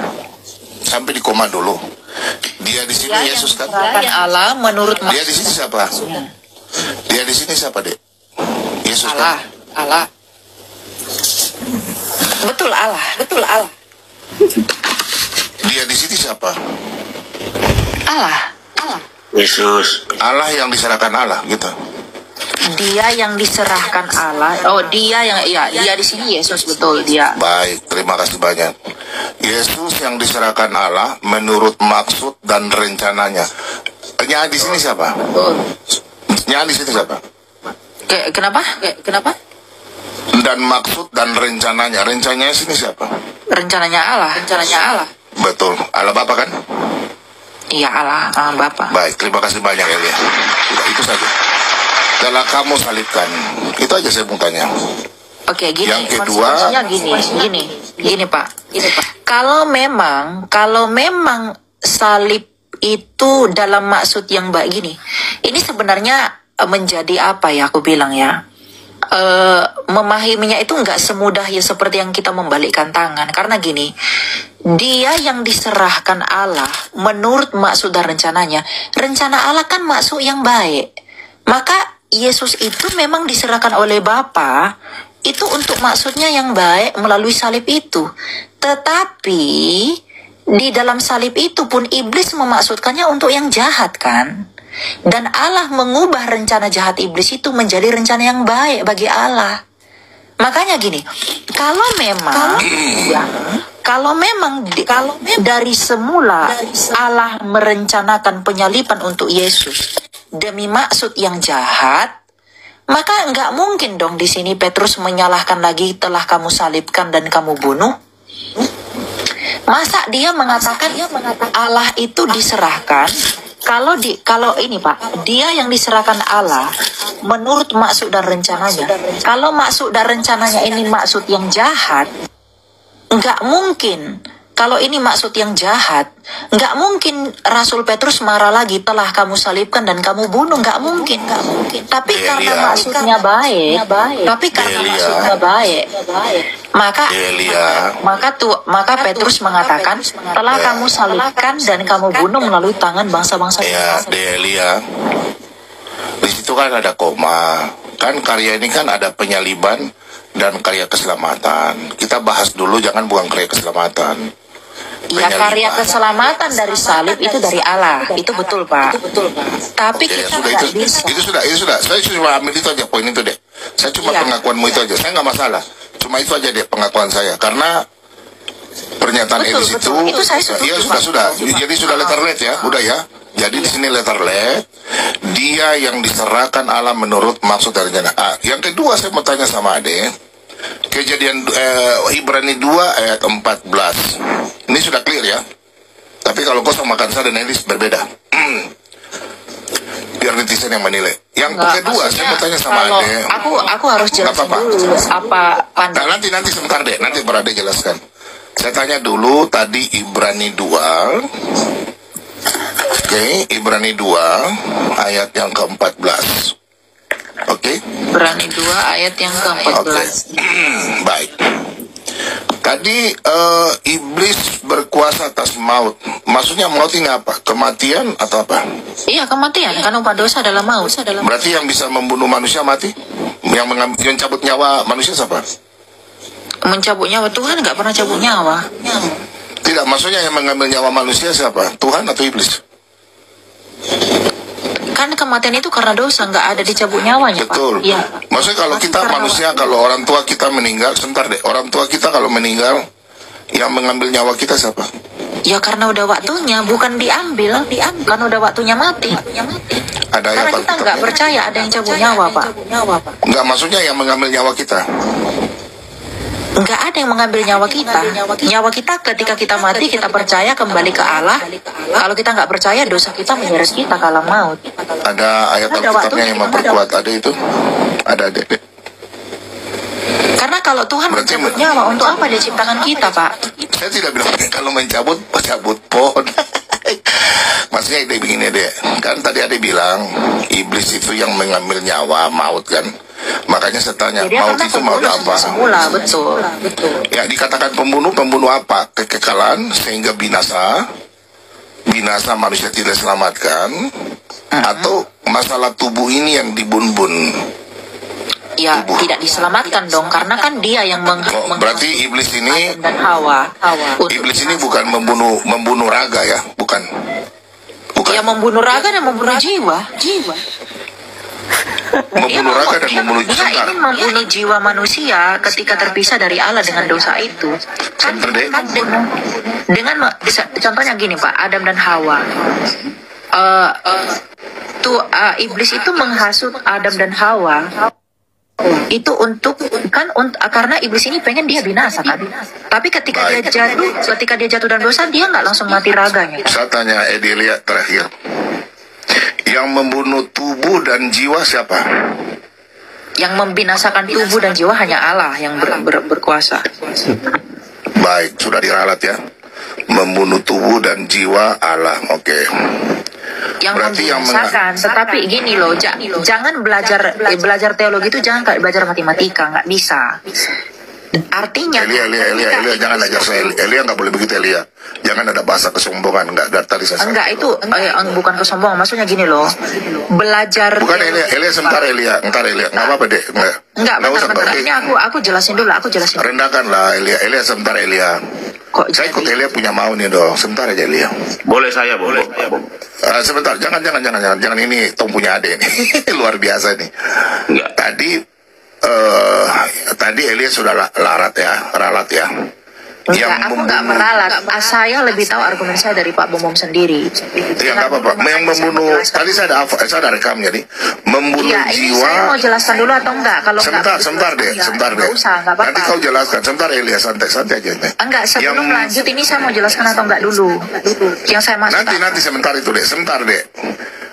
Dia di sini Yesus kan? Allah menurut dia di sini siapa? Dia di sini siapa, Dek? Yesus Allah, kan? Allah. Betul Allah. Dia di sini siapa? Allah. Yesus. Allah yang diserahkan Allah gitu. Dia yang diserahkan Allah. Oh, dia di sini Yesus, betul dia. Baik, terima kasih banyak. Yesus yang diserahkan Allah menurut maksud dan rencananya. Penyanyi di sini siapa? Penyanyi di sini siapa? Kenapa? Dan maksud dan rencananya. Rencananya sini siapa? Rencananya Allah. Betul. Allah Bapa kan? Iya, Allah Bapa. Baik, terima kasih banyak Elia. Sudah, itu saja. Telah kamu salibkan. Itu aja saya mau tanya. Oke, gini. Yang kedua, maksudnya gini Pak. Kalau memang salib itu dalam maksud yang baik gini. Ini sebenarnya menjadi apa ya aku bilang ya. Memahaminya itu nggak semudah ya seperti yang kita membalikkan tangan. Karena gini, Dia yang diserahkan Allah menurut maksud dan rencananya. Rencana Allah kan maksud yang baik. Maka Yesus itu memang diserahkan oleh Bapa itu untuk maksudnya yang baik melalui salib itu. Tetapi di dalam salib itu pun iblis memaksudkannya untuk yang jahat kan. Dan Allah mengubah rencana jahat iblis itu menjadi rencana yang baik bagi Allah. Makanya gini, kalau memang dari semula Allah merencanakan penyaliban untuk Yesus demi maksud yang jahat, maka nggak mungkin dong di sini Petrus menyalahkan lagi telah kamu salibkan dan kamu bunuh. Masa dia mengatakan Allah itu diserahkan? Kalau ini Pak, Dia yang diserahkan Allah menurut maksud dan rencananya. Kalau maksud dan rencananya ini maksud yang jahat, nggak mungkin. Kalau ini maksud yang jahat, nggak mungkin Rasul Petrus marah lagi telah kamu salibkan dan kamu bunuh, nggak mungkin. Tapi karena maksudnya baik, maka Petrus mengatakan telah kamu salibkan dan kamu bunuh melalui tangan bangsa-bangsa. Ya, Delia. Di situ kan ada koma. Kan karya ini kan ada penyaliban dan karya keselamatan. Kita bahas dulu, jangan buang karya keselamatan. Ya, karya keselamatan dari salib itu dari Allah, itu betul Pak. Tapi Oke, kita sudah, nggak itu bisa. sudah. Saya cuma ambil itu aja, poin itu deh. Saya cuma Iya. pengakuanmu itu aja. Saya nggak masalah. Cuma itu aja deh pengakuan saya. Karena pernyataan Betul, Edis itu, betul. Itu saya setuju, iya Pak. sudah. Jadi sudah letter lead ya, udah ya. Jadi di sini letter lead, dia yang diserahkan Allah menurut maksud dari rencana. Yang kedua saya mau tanya sama Ade, Kejadian Ibrani 2 ayat 14. Ini sudah clear ya. Tapi kalau kau sama Kansa dan Edis berbeda. Biar netizen yang menilai. Yang Enggak, kedua saya mau tanya sama kalau Ade. aku harus jelasin Apa-apa. dulu apa pandangan. Nah, nanti sebentar deh, nanti baru Ade jelaskan. Saya tanya dulu tadi Ibrani 2. Oke, Ibrani 2 ayat yang ke-14. Oke. Ibrani 2 ayat yang ke-14. Baik. Tadi iblis berkuasa atas maut. Maksudnya maut ini apa? Kematian atau apa? Iya, kematian kan upah dosa adalah maut. Berarti yang bisa membunuh manusia mati? Yang mencabut nyawa manusia siapa? Mencabut nyawa Tuhan nggak pernah cabut nyawa. Tidak, maksudnya yang mengambil nyawa manusia siapa? Tuhan atau iblis? Kan kematian itu karena dosa, nggak ada dicabut nyawanya, Betul. Pak. Iya. Maksudnya kalau kita manusia, kalau orang tua kita meninggal, sebentar deh, orang tua kita kalau meninggal, yang mengambil nyawa kita siapa? Ya karena udah waktunya, bukan diambil, karena udah waktunya mati. Ada Karena apa? kita nggak percaya ada yang cabut nyawa, Pak. Enggak, maksudnya yang mengambil nyawa kita. Nggak ada yang mengambil nyawa kita. Nyawa kita ketika kita mati, kita percaya kembali ke Allah. Kalau kita nggak percaya, dosa kita menyeret kita ke alam maut. Ada ayat Alkitabnya yang memperkuat, ada itu? Ada. Karena kalau Tuhan mencabut nyawa, untuk apa dia ciptakan kita, Pak? Saya tidak bilang kalau mencabut, cabut pohon. Maksudnya ide begini deh, kan tadi ada bilang iblis itu yang mengambil nyawa maut kan, makanya saya tanya Jadi maut itu maut apa? Semula, betul. Ya dikatakan pembunuh apa? Kekekalan sehingga binasa manusia tidak selamatkan, atau masalah tubuh ini yang dibun-bun? Ya tidak diselamatkan dong, karena kan dia yang Berarti iblis ini dan Hawa. Iblis ini bukan membunuh raga ya, bukan. Ya membunuh raga dan membunuh jiwa. Membunuh raga dan membunuh Dia ingin membunuh jiwa manusia ketika terpisah dari Allah dengan dosa itu. Kan dengan contohnya gini Pak, Adam dan Hawa. Iblis itu menghasut Adam dan Hawa. Itu karena iblis ini pengen dia binasa kan. Tapi ketika dia jatuh dan dosa, dia nggak langsung mati raganya. Saya tanya Edelia terakhir, yang membunuh tubuh dan jiwa siapa? Yang membinasakan tubuh dan jiwa hanya Allah yang berkuasa. Baik, sudah diralat ya. Membunuh tubuh dan jiwa Allah, oke. Yang membinasakan, tetapi gini loh, jangan belajar teologi itu jangan kayak belajar matematika, nggak bisa. Artinya Elia, jangan ajar saya. Elia nggak boleh begitu, Elia. Jangan ada bahasa kesombongan, nggak tadi saya. Enggak, itu bukan kesombongan, maksudnya gini loh. Belajar bukan Elia sebentar Elia, nggak apa-apa deh. Enggak, bentar. Ini aku jelasin dulu, Rendahkanlah Elia sebentar Elia. Saya ikut Elia punya mau nih dong, sebentar aja Elia. Boleh. Sebentar, jangan ini Tom punya adik nih. Luar biasa nih. Tadi Elia sudah ralat ya. Enggak, aku nggak meralat. Saya lebih tahu argumen saya dari Pak Bomom sendiri. Ya nggak apa-apa. Yang membunuh tadi saya ada rekamnya nih. Membunuh jiwa. Saya mau jelaskan dulu atau enggak? Kalau sebentar deh. Nggak usah, nggak apa-apa. Nanti kau jelaskan. Sebentar Elia, santai aja nih. Enggak, sebelum lanjut ini saya mau jelaskan atau enggak dulu. Yang saya maksud. Nanti sebentar deh.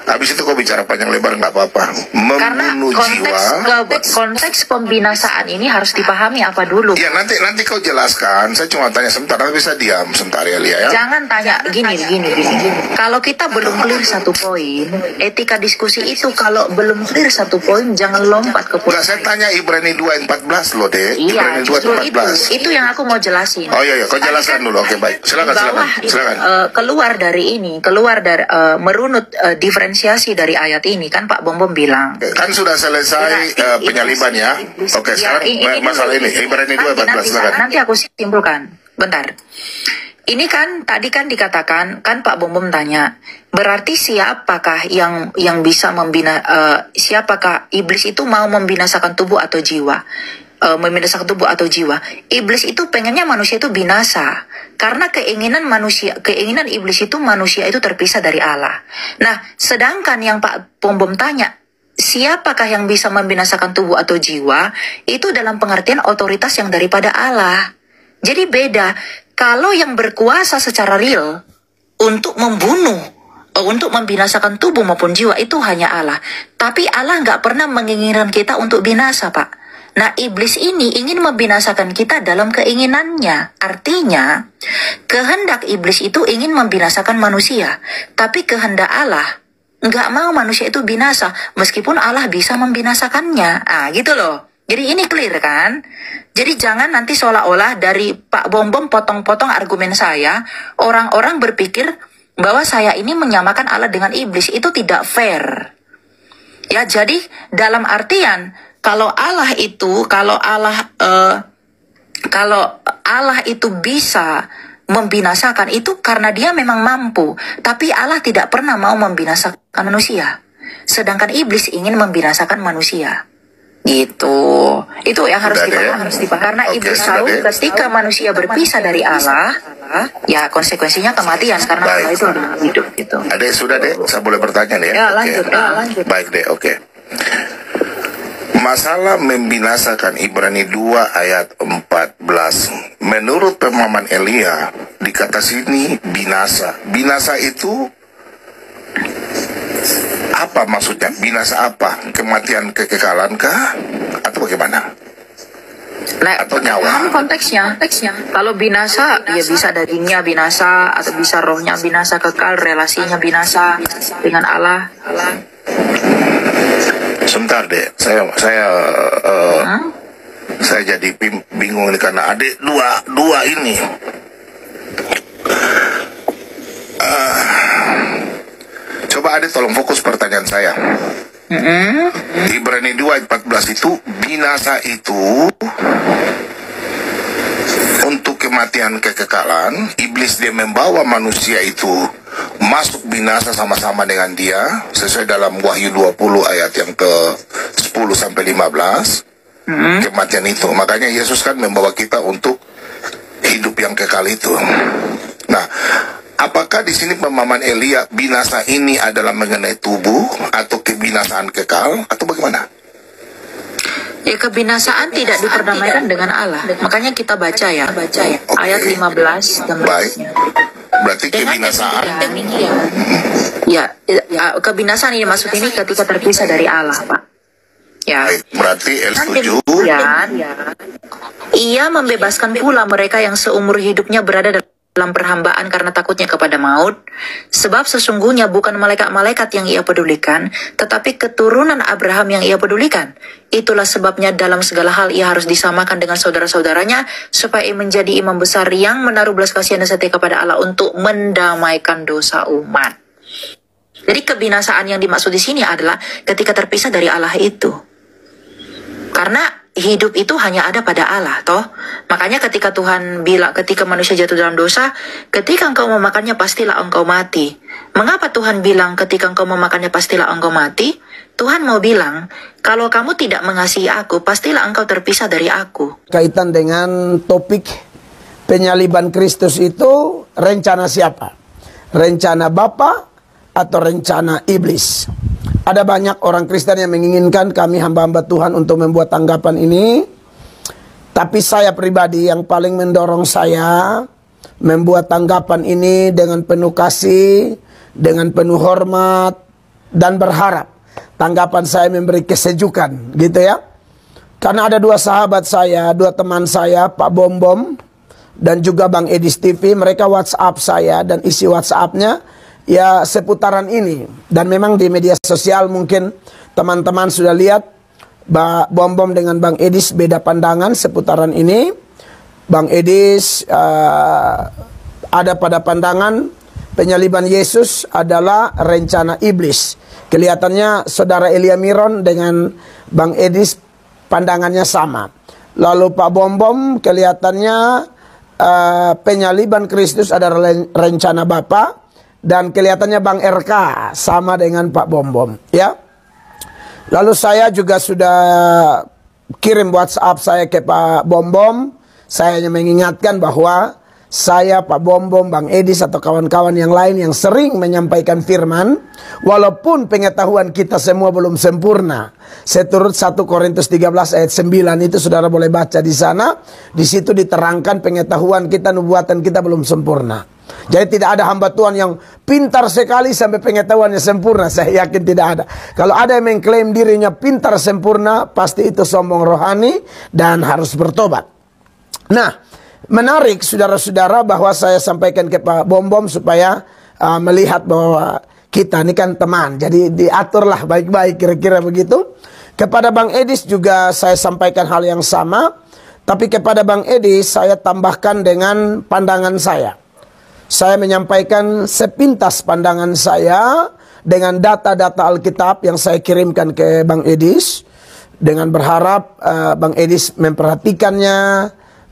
Habis itu kau bicara panjang lebar nggak apa-apa. Membunuh jiwa. Konteks pembinasaan ini harus dipahami apa dulu. Ya nanti kau jelaskan. Saya cuma tanya sebentar, tapi bisa diam sebentar ya Lia ya. Jangan tanya gini. Kalau kita belum clear satu poin, etika diskusi itu kalau belum clear satu poin jangan lompat ke poin. Enggak, saya tanya Ibrani 2:14 loh deh. Iya, justru itu yang aku mau jelasin. Oh iya, kau jelaskan dulu. Oke, baik. Silakan. Keluar dari merunut diferensiasi diferensiasi dari ayat ini kan Pak Bom bilang. Kan sudah selesai penyaliban ya. Oke, sekarang masalah ini. Ibrani 2:14 silakan. Nanti aku simpulkan. Bentar. Ini kan tadi kan dikatakan kan Pak Bom tanya, berarti siapakah yang bisa siapakah iblis itu mau membinasakan tubuh atau jiwa? Membinasakan tubuh atau jiwa. Iblis itu pengennya manusia itu binasa. Karena keinginan iblis itu manusia itu terpisah dari Allah. Nah, sedangkan yang Pak Bom tanya, siapakah yang bisa membinasakan tubuh atau jiwa? Itu dalam pengertian otoritas yang daripada Allah. Jadi beda. Kalau yang berkuasa secara real untuk membunuh, untuk membinasakan tubuh maupun jiwa itu hanya Allah. Tapi Allah nggak pernah menginginkan kita untuk binasa, Pak. Nah, iblis ini ingin membinasakan kita dalam keinginannya. Artinya, kehendak iblis itu ingin membinasakan manusia. Tapi kehendak Allah nggak mau manusia itu binasa, meskipun Allah bisa membinasakannya. Gitu loh. Jadi ini clear kan? Jadi jangan nanti seolah-olah dari Pak Bom potong-potong argumen saya, orang-orang berpikir bahwa saya ini menyamakan Allah dengan iblis. Itu tidak fair. Ya, jadi dalam artian kalau Allah itu bisa membinasakan itu karena dia memang mampu, tapi Allah tidak pernah mau membinasakan manusia. Sedangkan iblis ingin membinasakan manusia. Gitu. Itu yang harus dipahami. Karena iblis tahu ketika manusia berpisah dari Allah, ya konsekuensinya kematian karena Allah itu adalah hidup gitu. Adek sudah deh, saya boleh bertanya nih ya? Ya lanjut, lanjut. Baik deh, oke. Masalah membinasakan Ibrani 2 ayat 14. Menurut pemahaman Elia, dikata sini binasa. Binasa itu apa maksudnya? Binasa apa? Kematian kekekalan kah? Atau bagaimana? Atau nyawa? Konteksnya. Kalau binasa, ya bisa dagingnya binasa, atau bisa rohnya binasa kekal, relasinya binasa dengan Allah. Sebentar deh, saya jadi bingung nih karena adik dua ini. Coba adik tolong fokus pertanyaan saya. Ibrani 2 ayat 14 itu binasa itu untuk kematian kekekalan. Iblis dia membawa manusia itu masuk binasa sama-sama dengan dia sesuai dalam Wahyu 20 ayat yang ke 10 sampai 15. Kematian itu. Makanya Yesus kan membawa kita untuk hidup yang kekal itu. Nah, apakah di sini pemahaman Elia binasa ini adalah mengenai tubuh atau kebinasaan kekal atau bagaimana? Ya, kebinasaan tidak diperdamaikan dengan Allah. Makanya kita baca ya. Ayat 15 dan baik. Berarti kebinasaan. Ya, kebinasaan ini maksud ini ketika terpisah dari Allah, Pak. Ya. Berarti setuju. Ia membebaskan pula mereka yang seumur hidupnya berada dalam perhambaan karena takutnya kepada maut, sebab sesungguhnya bukan malaikat-malaikat yang ia pedulikan, tetapi keturunan Abraham yang ia pedulikan. Itulah sebabnya dalam segala hal ia harus disamakan dengan saudara-saudaranya, supaya ia menjadi imam besar yang menaruh belas kasihan dan setia kepada Allah untuk mendamaikan dosa umat. Jadi kebinasaan yang dimaksud di sini adalah ketika terpisah dari Allah itu. Karena hidup itu hanya ada pada Allah, toh. Makanya ketika Tuhan bilang, ketika manusia jatuh dalam dosa, ketika engkau memakannya pastilah engkau mati. Mengapa Tuhan bilang ketika engkau memakannya pastilah engkau mati? Tuhan mau bilang, kalau kamu tidak mengasihi aku, pastilah engkau terpisah dari aku. Kaitan dengan topik penyaliban Kristus itu, rencana siapa? Rencana Bapa atau rencana iblis? Ada banyak orang Kristen yang menginginkan kami hamba-hamba Tuhan untuk membuat tanggapan ini. Tapi saya pribadi yang paling mendorong saya membuat tanggapan ini dengan penuh kasih, dengan penuh hormat, dan berharap tanggapan saya memberi kesejukan, gitu ya. Karena ada dua sahabat saya, dua teman saya, Pak Bom dan juga Bang Edis TV, mereka WhatsApp saya dan isi WhatsApp-nya ya seputaran ini. Dan memang di media sosial mungkin teman-teman sudah lihat Bom dengan Bang Edis beda pandangan seputaran ini. Bang Edis ada pada pandangan penyaliban Yesus adalah rencana iblis. Kelihatannya saudara Elia Miron dengan Bang Edis pandangannya sama. Lalu Pak Bombom kelihatannya penyaliban Kristus adalah rencana Bapa, dan kelihatannya Bang RK sama dengan Pak Bombom, ya. Lalu saya juga sudah kirim WhatsApp saya ke Pak Bombom. Saya hanya mengingatkan bahwa saya, Pak Bombom, Bang Edis atau kawan-kawan yang lain yang sering menyampaikan firman, walaupun pengetahuan kita semua belum sempurna. Seturut 1 Korintus 13 ayat 9 itu saudara boleh baca di sana. Di situ diterangkan pengetahuan kita, nubuatan kita belum sempurna. Jadi tidak ada hamba Tuhan yang pintar sekali sampai pengetahuannya sempurna. Saya yakin tidak ada. Kalau ada yang mengklaim dirinya pintar sempurna, pasti itu sombong rohani dan harus bertobat. Nah, menarik saudara-saudara bahwa saya sampaikan ke Pak Bombom supaya melihat bahwa kita ini kan teman. Jadi diaturlah baik-baik, kira-kira begitu. Kepada Bang Edis juga saya sampaikan hal yang sama. Tapi kepada Bang Edis saya tambahkan dengan pandangan saya. Saya menyampaikan sepintas pandangan saya dengan data-data Alkitab yang saya kirimkan ke Bang Edis. Dengan berharap Bang Edis memperhatikannya.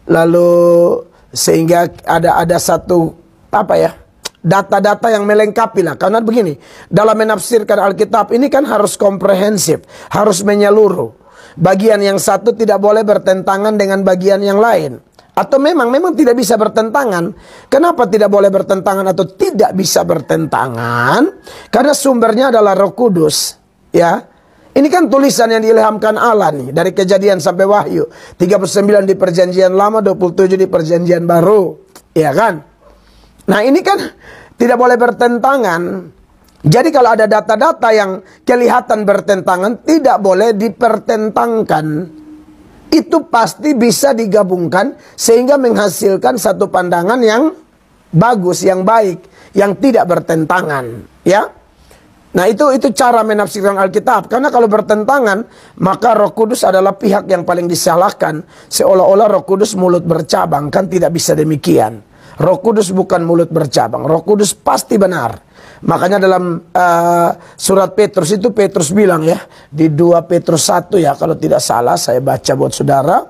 Lalu sehingga ada satu data-data yang melengkapi lah. Karena begini, dalam menafsirkan Alkitab ini kan harus komprehensif, harus menyeluruh. Bagian yang satu tidak boleh bertentangan dengan bagian yang lain. Atau memang tidak bisa bertentangan. Kenapa tidak boleh bertentangan atau tidak bisa bertentangan? Karena sumbernya adalah Roh Kudus, ya. Ini kan tulisan yang diilhamkan Allah nih, dari Kejadian sampai Wahyu. 39 di Perjanjian Lama, 27 di Perjanjian Baru, ya kan? Nah, ini kan tidak boleh bertentangan. Jadi kalau ada data-data yang kelihatan bertentangan, tidak boleh dipertentangkan. Itu pasti bisa digabungkan sehingga menghasilkan satu pandangan yang bagus, yang baik, yang tidak bertentangan, ya. Nah, itu cara menafsirkan Alkitab. Karena kalau bertentangan, maka Roh Kudus adalah pihak yang paling disalahkan. Seolah-olah Roh Kudus mulut bercabang, kan tidak bisa demikian. Roh Kudus bukan mulut bercabang. Roh Kudus pasti benar. Makanya dalam surat Petrus itu Petrus bilang ya, di 2 Petrus 1 ya, kalau tidak salah saya baca buat saudara.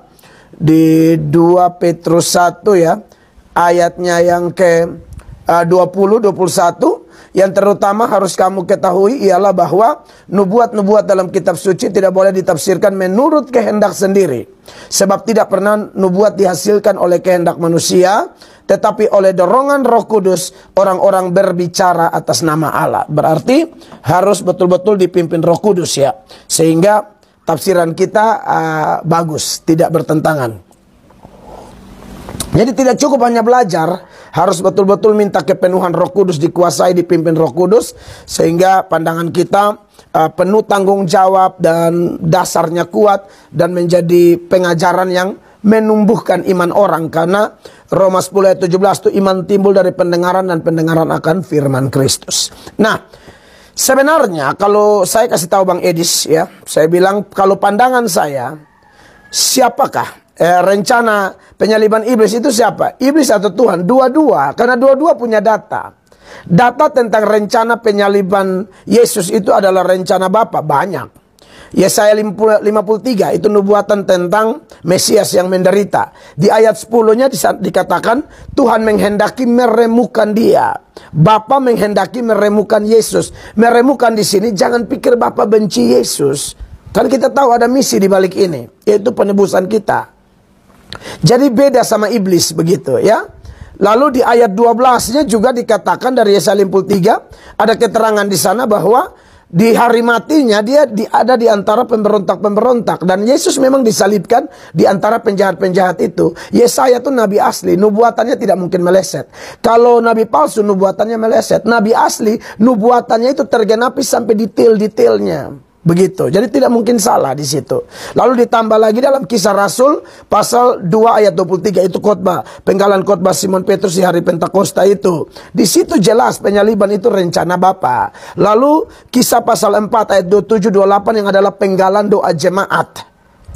Di 2 Petrus 1 ya, ayatnya yang ke 20-21. Yang terutama harus kamu ketahui ialah bahwa nubuat-nubuat dalam kitab suci tidak boleh ditafsirkan menurut kehendak sendiri. Sebab tidak pernah nubuat dihasilkan oleh kehendak manusia, tetapi oleh dorongan Roh Kudus orang-orang berbicara atas nama Allah. Berarti harus betul-betul dipimpin Roh Kudus ya. Sehingga tafsiran kita bagus, tidak bertentangan. Jadi tidak cukup hanya belajar, harus betul-betul minta kepenuhan Roh Kudus, dikuasai, dipimpin Roh Kudus, sehingga pandangan kita penuh tanggung jawab dan dasarnya kuat dan menjadi pengajaran yang menumbuhkan iman orang. Karena Roma 10 ayat 17 itu iman timbul dari pendengaran dan pendengaran akan firman Kristus. Nah, sebenarnya kalau saya kasih tahu Bang Edis ya, saya bilang kalau pandangan saya, siapakah rencana penyaliban iblis itu siapa? Iblis atau Tuhan? Dua-dua. Karena dua-dua punya data. Data tentang rencana penyaliban Yesus itu adalah rencana Bapa. Banyak. Yesaya 53 itu nubuatan tentang Mesias yang menderita. Di ayat 10-nya dikatakan Tuhan menghendaki meremukan dia. Bapa menghendaki meremukan Yesus. Meremukan di sini jangan pikir Bapa benci Yesus. Kan kita tahu ada misi di balik ini, yaitu penebusan kita. Jadi beda sama iblis begitu ya. Lalu di ayat 12-nya juga dikatakan dari Yesaya 53 ada keterangan di sana bahwa di hari matinya dia ada di antara pemberontak-pemberontak, dan Yesus memang disalibkan di antara penjahat-penjahat itu. Yesaya itu nabi asli, nubuatannya tidak mungkin meleset. Kalau nabi palsu nubuatannya meleset. Nabi asli nubuatannya itu tergenapi sampai detail-detailnya. Begitu. Jadi tidak mungkin salah di situ. Lalu ditambah lagi dalam Kisah Rasul pasal 2 ayat 23 itu khotbah, penggalan khotbah Simon Petrus di hari Pentakosta itu. Di situ jelas penyaliban itu rencana Bapa. Lalu Kisah pasal 4 ayat 27 28 yang adalah penggalan doa jemaat.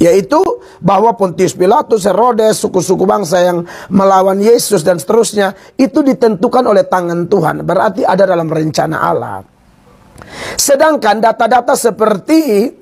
Yaitu bahwa Pontius Pilatus, Herodes, suku-suku bangsa yang melawan Yesus dan seterusnya itu ditentukan oleh tangan Tuhan. Berarti ada dalam rencana Allah. Sedangkan data-data seperti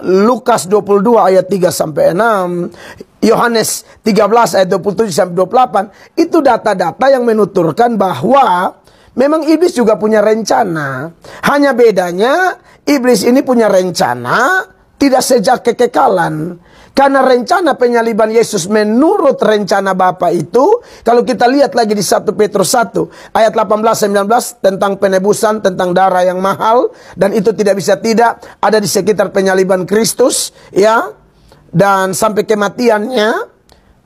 Lukas 22 ayat 3 sampai 6, Yohanes 13 ayat 27 sampai 28, itu data-data yang menuturkan bahwa memang iblis juga punya rencana. Hanya bedanya iblis ini punya rencana tidak sejak kekekalan. Karena rencana penyaliban Yesus menurut rencana Bapa itu, kalau kita lihat lagi di 1 Petrus 1 ayat 18-19 tentang penebusan, tentang darah yang mahal, dan itu tidak bisa tidak ada di sekitar penyaliban Kristus, ya, dan sampai kematiannya.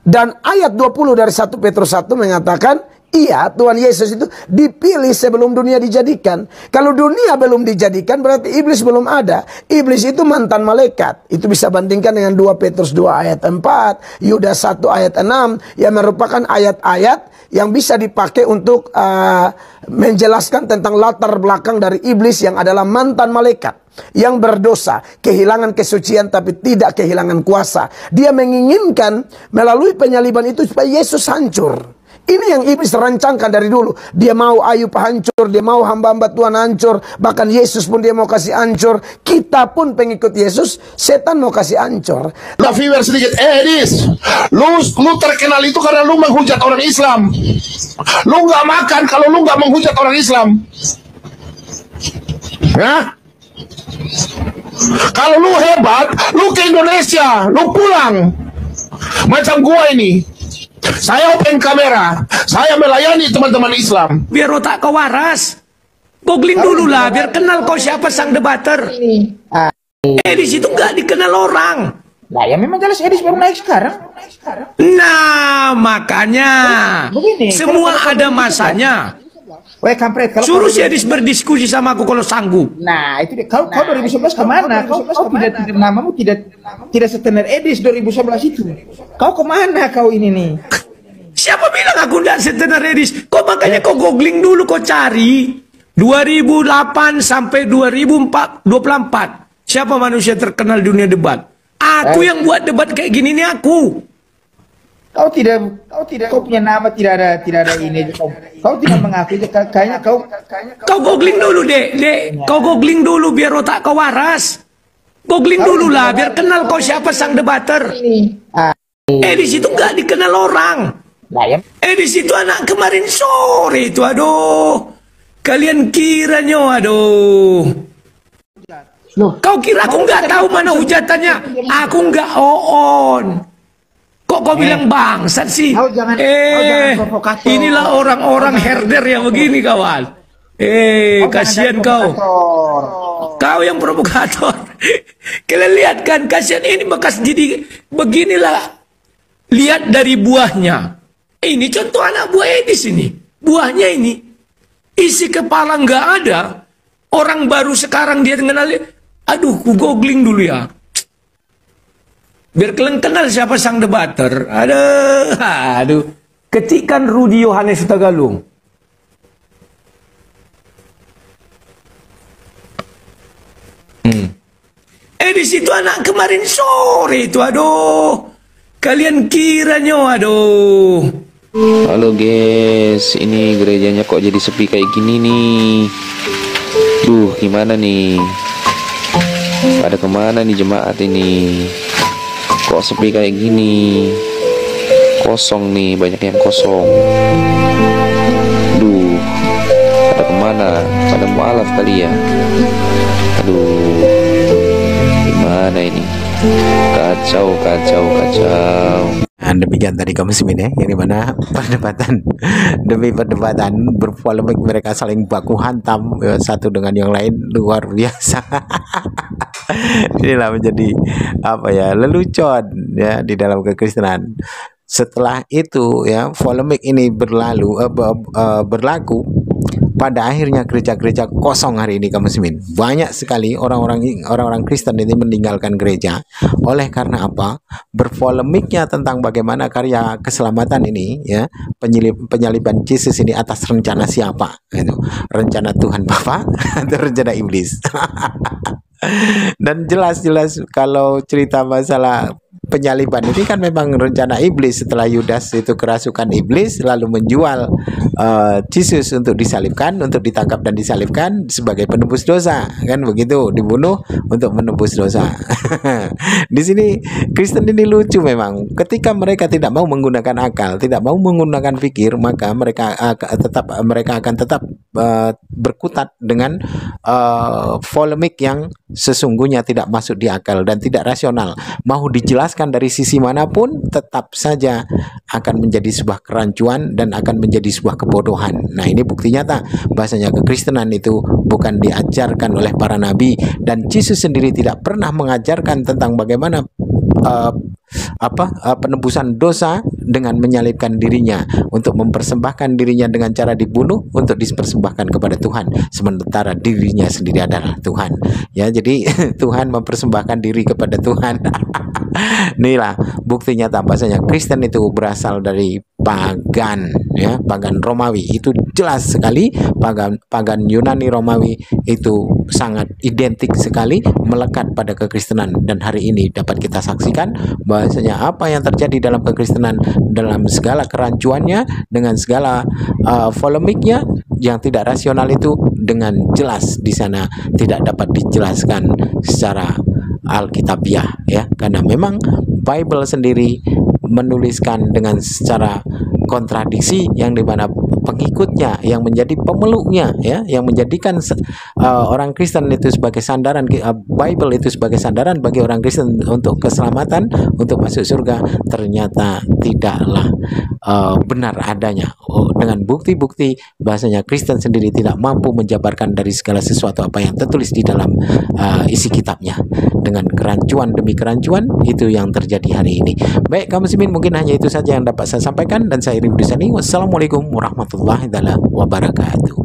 Dan ayat 20 dari 1 Petrus 1 mengatakan, iya, Tuhan Yesus itu dipilih sebelum dunia dijadikan. Kalau dunia belum dijadikan, berarti iblis belum ada. Iblis itu mantan malaikat. Itu bisa bandingkan dengan 2 Petrus 2 ayat 4, Yudas 1 ayat 6, yang merupakan ayat-ayat yang bisa dipakai untuk menjelaskan tentang latar belakang dari iblis yang adalah mantan malaikat, yang berdosa, kehilangan kesucian tapi tidak kehilangan kuasa. Dia menginginkan melalui penyaliban itu supaya Yesus hancur. Ini yang iblis rancangkan dari dulu. Dia mau Ayub hancur, dia mau hamba-hamba Tuhan hancur, bahkan Yesus pun dia mau kasih hancur. Kita pun pengikut Yesus, setan mau kasih hancur. Nah, viewer sedikit. Edis, lu terkenal itu karena lu menghujat orang Islam. Lu nggak makan kalau lu nggak menghujat orang Islam. Ya? Kalau lu hebat, lu ke Indonesia, lu pulang. Macam gua ini. Saya open kamera, saya melayani teman-teman Islam. Biar otak kau waras. Googling dulu lah, biar kenal kau siapa sang debater. Edis itu nggak dikenal orang. Nah, ya memang jelas Edis baru naik sekarang. Nah, makanya begini, semua ada masanya. Weh kampret, kalau suruh si Edis berdiskusi sama aku kalau sanggup. Nah, itu dia. Kau 2011 kemana? Kau tidak namamu tidak setenar Edis 2011 itu. Kau kemana kau ini nih? Siapa bilang aku tidak setenar Edis? Kok makanya kau googling dulu, kau cari 2008 sampai 2024. Siapa manusia terkenal dunia debat? Aku yang buat debat kayak gini nih aku. Kau punya nama tidak ada ini. Kau tidak mengakui, kayaknya kau googling dulu dek. Kau googling dulu biar otak kau waras. Googling dulu lah biar kenal kau siapa sang debater. Edis itu nggak dikenal orang. Edis itu anak kemarin sore itu, aduh. Kalian kiranya, aduh. Kau kira aku nggak tahu mana hujatannya? Aku nggak on. Kok kau bilang bangsat sih? Jangan inilah orang-orang herder yang begini, kawan. Kasihan kau. Kau yang provokator. Kalian lihat kan, kasihan ini bekas jadi beginilah. Lihat dari buahnya. Ini contoh anak buah Edis ini. Buahnya ini. Isi kepala nggak ada. Orang baru sekarang dia kenal. Aduh, ku googling dulu ya. Biar kalian kenal siapa sang debater. Aduh. Ketikkan Rudi Yohanes Tagalung. Di situ anak kemarin sore itu, aduh. Kalian kiranya, aduh. Halo guys, ini gerejanya kok jadi sepi kayak gini nih. Duh, gimana nih? Pada kemana nih jemaat ini? Kok sepi kayak gini? Kosong nih, banyak yang kosong. Duh, pada kemana? Pada mualaf kali ya? Aduh, gimana ini? Kacau. Nah, demikian tadi Kaum Muslimin ya, yang dimana perdebatan demi perdebatan berpolemik, mereka saling baku hantam satu dengan yang lain, luar biasa. Inilah menjadi apa ya, lelucon ya di dalam kekristenan. Setelah itu ya, polemik ini berlaku, pada akhirnya gereja-gereja kosong hari ini Kaum Muslimin. Banyak sekali orang-orang Kristen ini meninggalkan gereja. Oleh karena apa? Berpolemiknya tentang bagaimana karya keselamatan ini ya, penyaliban Yesus ini atas rencana siapa? Itu rencana Tuhan Bapa atau rencana iblis? Dan jelas kalau cerita masalah penyaliban ini kan memang rencana iblis setelah Yudas itu kerasukan iblis lalu menjual Yesus untuk disalibkan, untuk ditangkap dan disalibkan sebagai penebus dosa, kan begitu, dibunuh untuk menebus dosa. Di sini Kristen ini lucu memang. Ketika mereka tidak mau menggunakan akal, tidak mau menggunakan pikir, maka mereka akan tetap berkutat dengan polemik yang sesungguhnya tidak masuk di akal dan tidak rasional. Mau dijelaskan dari sisi manapun, tetap saja akan menjadi sebuah kerancuan dan akan menjadi sebuah kebodohan. Nah, ini bukti nyata bahasanya kekristenan itu bukan diajarkan oleh para nabi, dan Yesus sendiri tidak pernah mengajarkan tentang bagaimana penebusan dosa dengan menyalibkan dirinya, untuk mempersembahkan dirinya dengan cara dibunuh untuk dipersembahkan kepada Tuhan, sementara dirinya sendiri adalah Tuhan. Ya, jadi Tuhan mempersembahkan diri kepada Tuhan. Inilah bukti nyata bahasanya Kristen itu berasal dari pagan, ya, pagan Romawi. Itu jelas sekali, pagan Yunani Romawi itu sangat identik sekali melekat pada kekristenan, dan hari ini dapat kita saksikan bahwasanya apa yang terjadi dalam kekristenan, dalam segala kerancuannya, dengan segala polemiknya yang tidak rasional itu, dengan jelas di sana tidak dapat dijelaskan secara alkitabiah, ya, karena memang Bible sendiri menuliskan dengan secara kontradiksi, yang dimana pengikutnya yang menjadi pemeluknya, ya, yang menjadikan orang Kristen itu sebagai sandaran, Bible itu sebagai sandaran bagi orang Kristen untuk keselamatan, untuk masuk surga, ternyata tidaklah benar adanya. Dengan bukti-bukti bahasanya Kristen sendiri tidak mampu menjabarkan dari segala sesuatu apa yang tertulis di dalam isi kitabnya. Dengan kerancuan demi kerancuan itu yang terjadi hari ini. Baik kaum muslimin, mungkin hanya itu saja yang dapat saya sampaikan, dan saya Iri Budisani. Wassalamualaikum warahmatullahi wabarakatuh.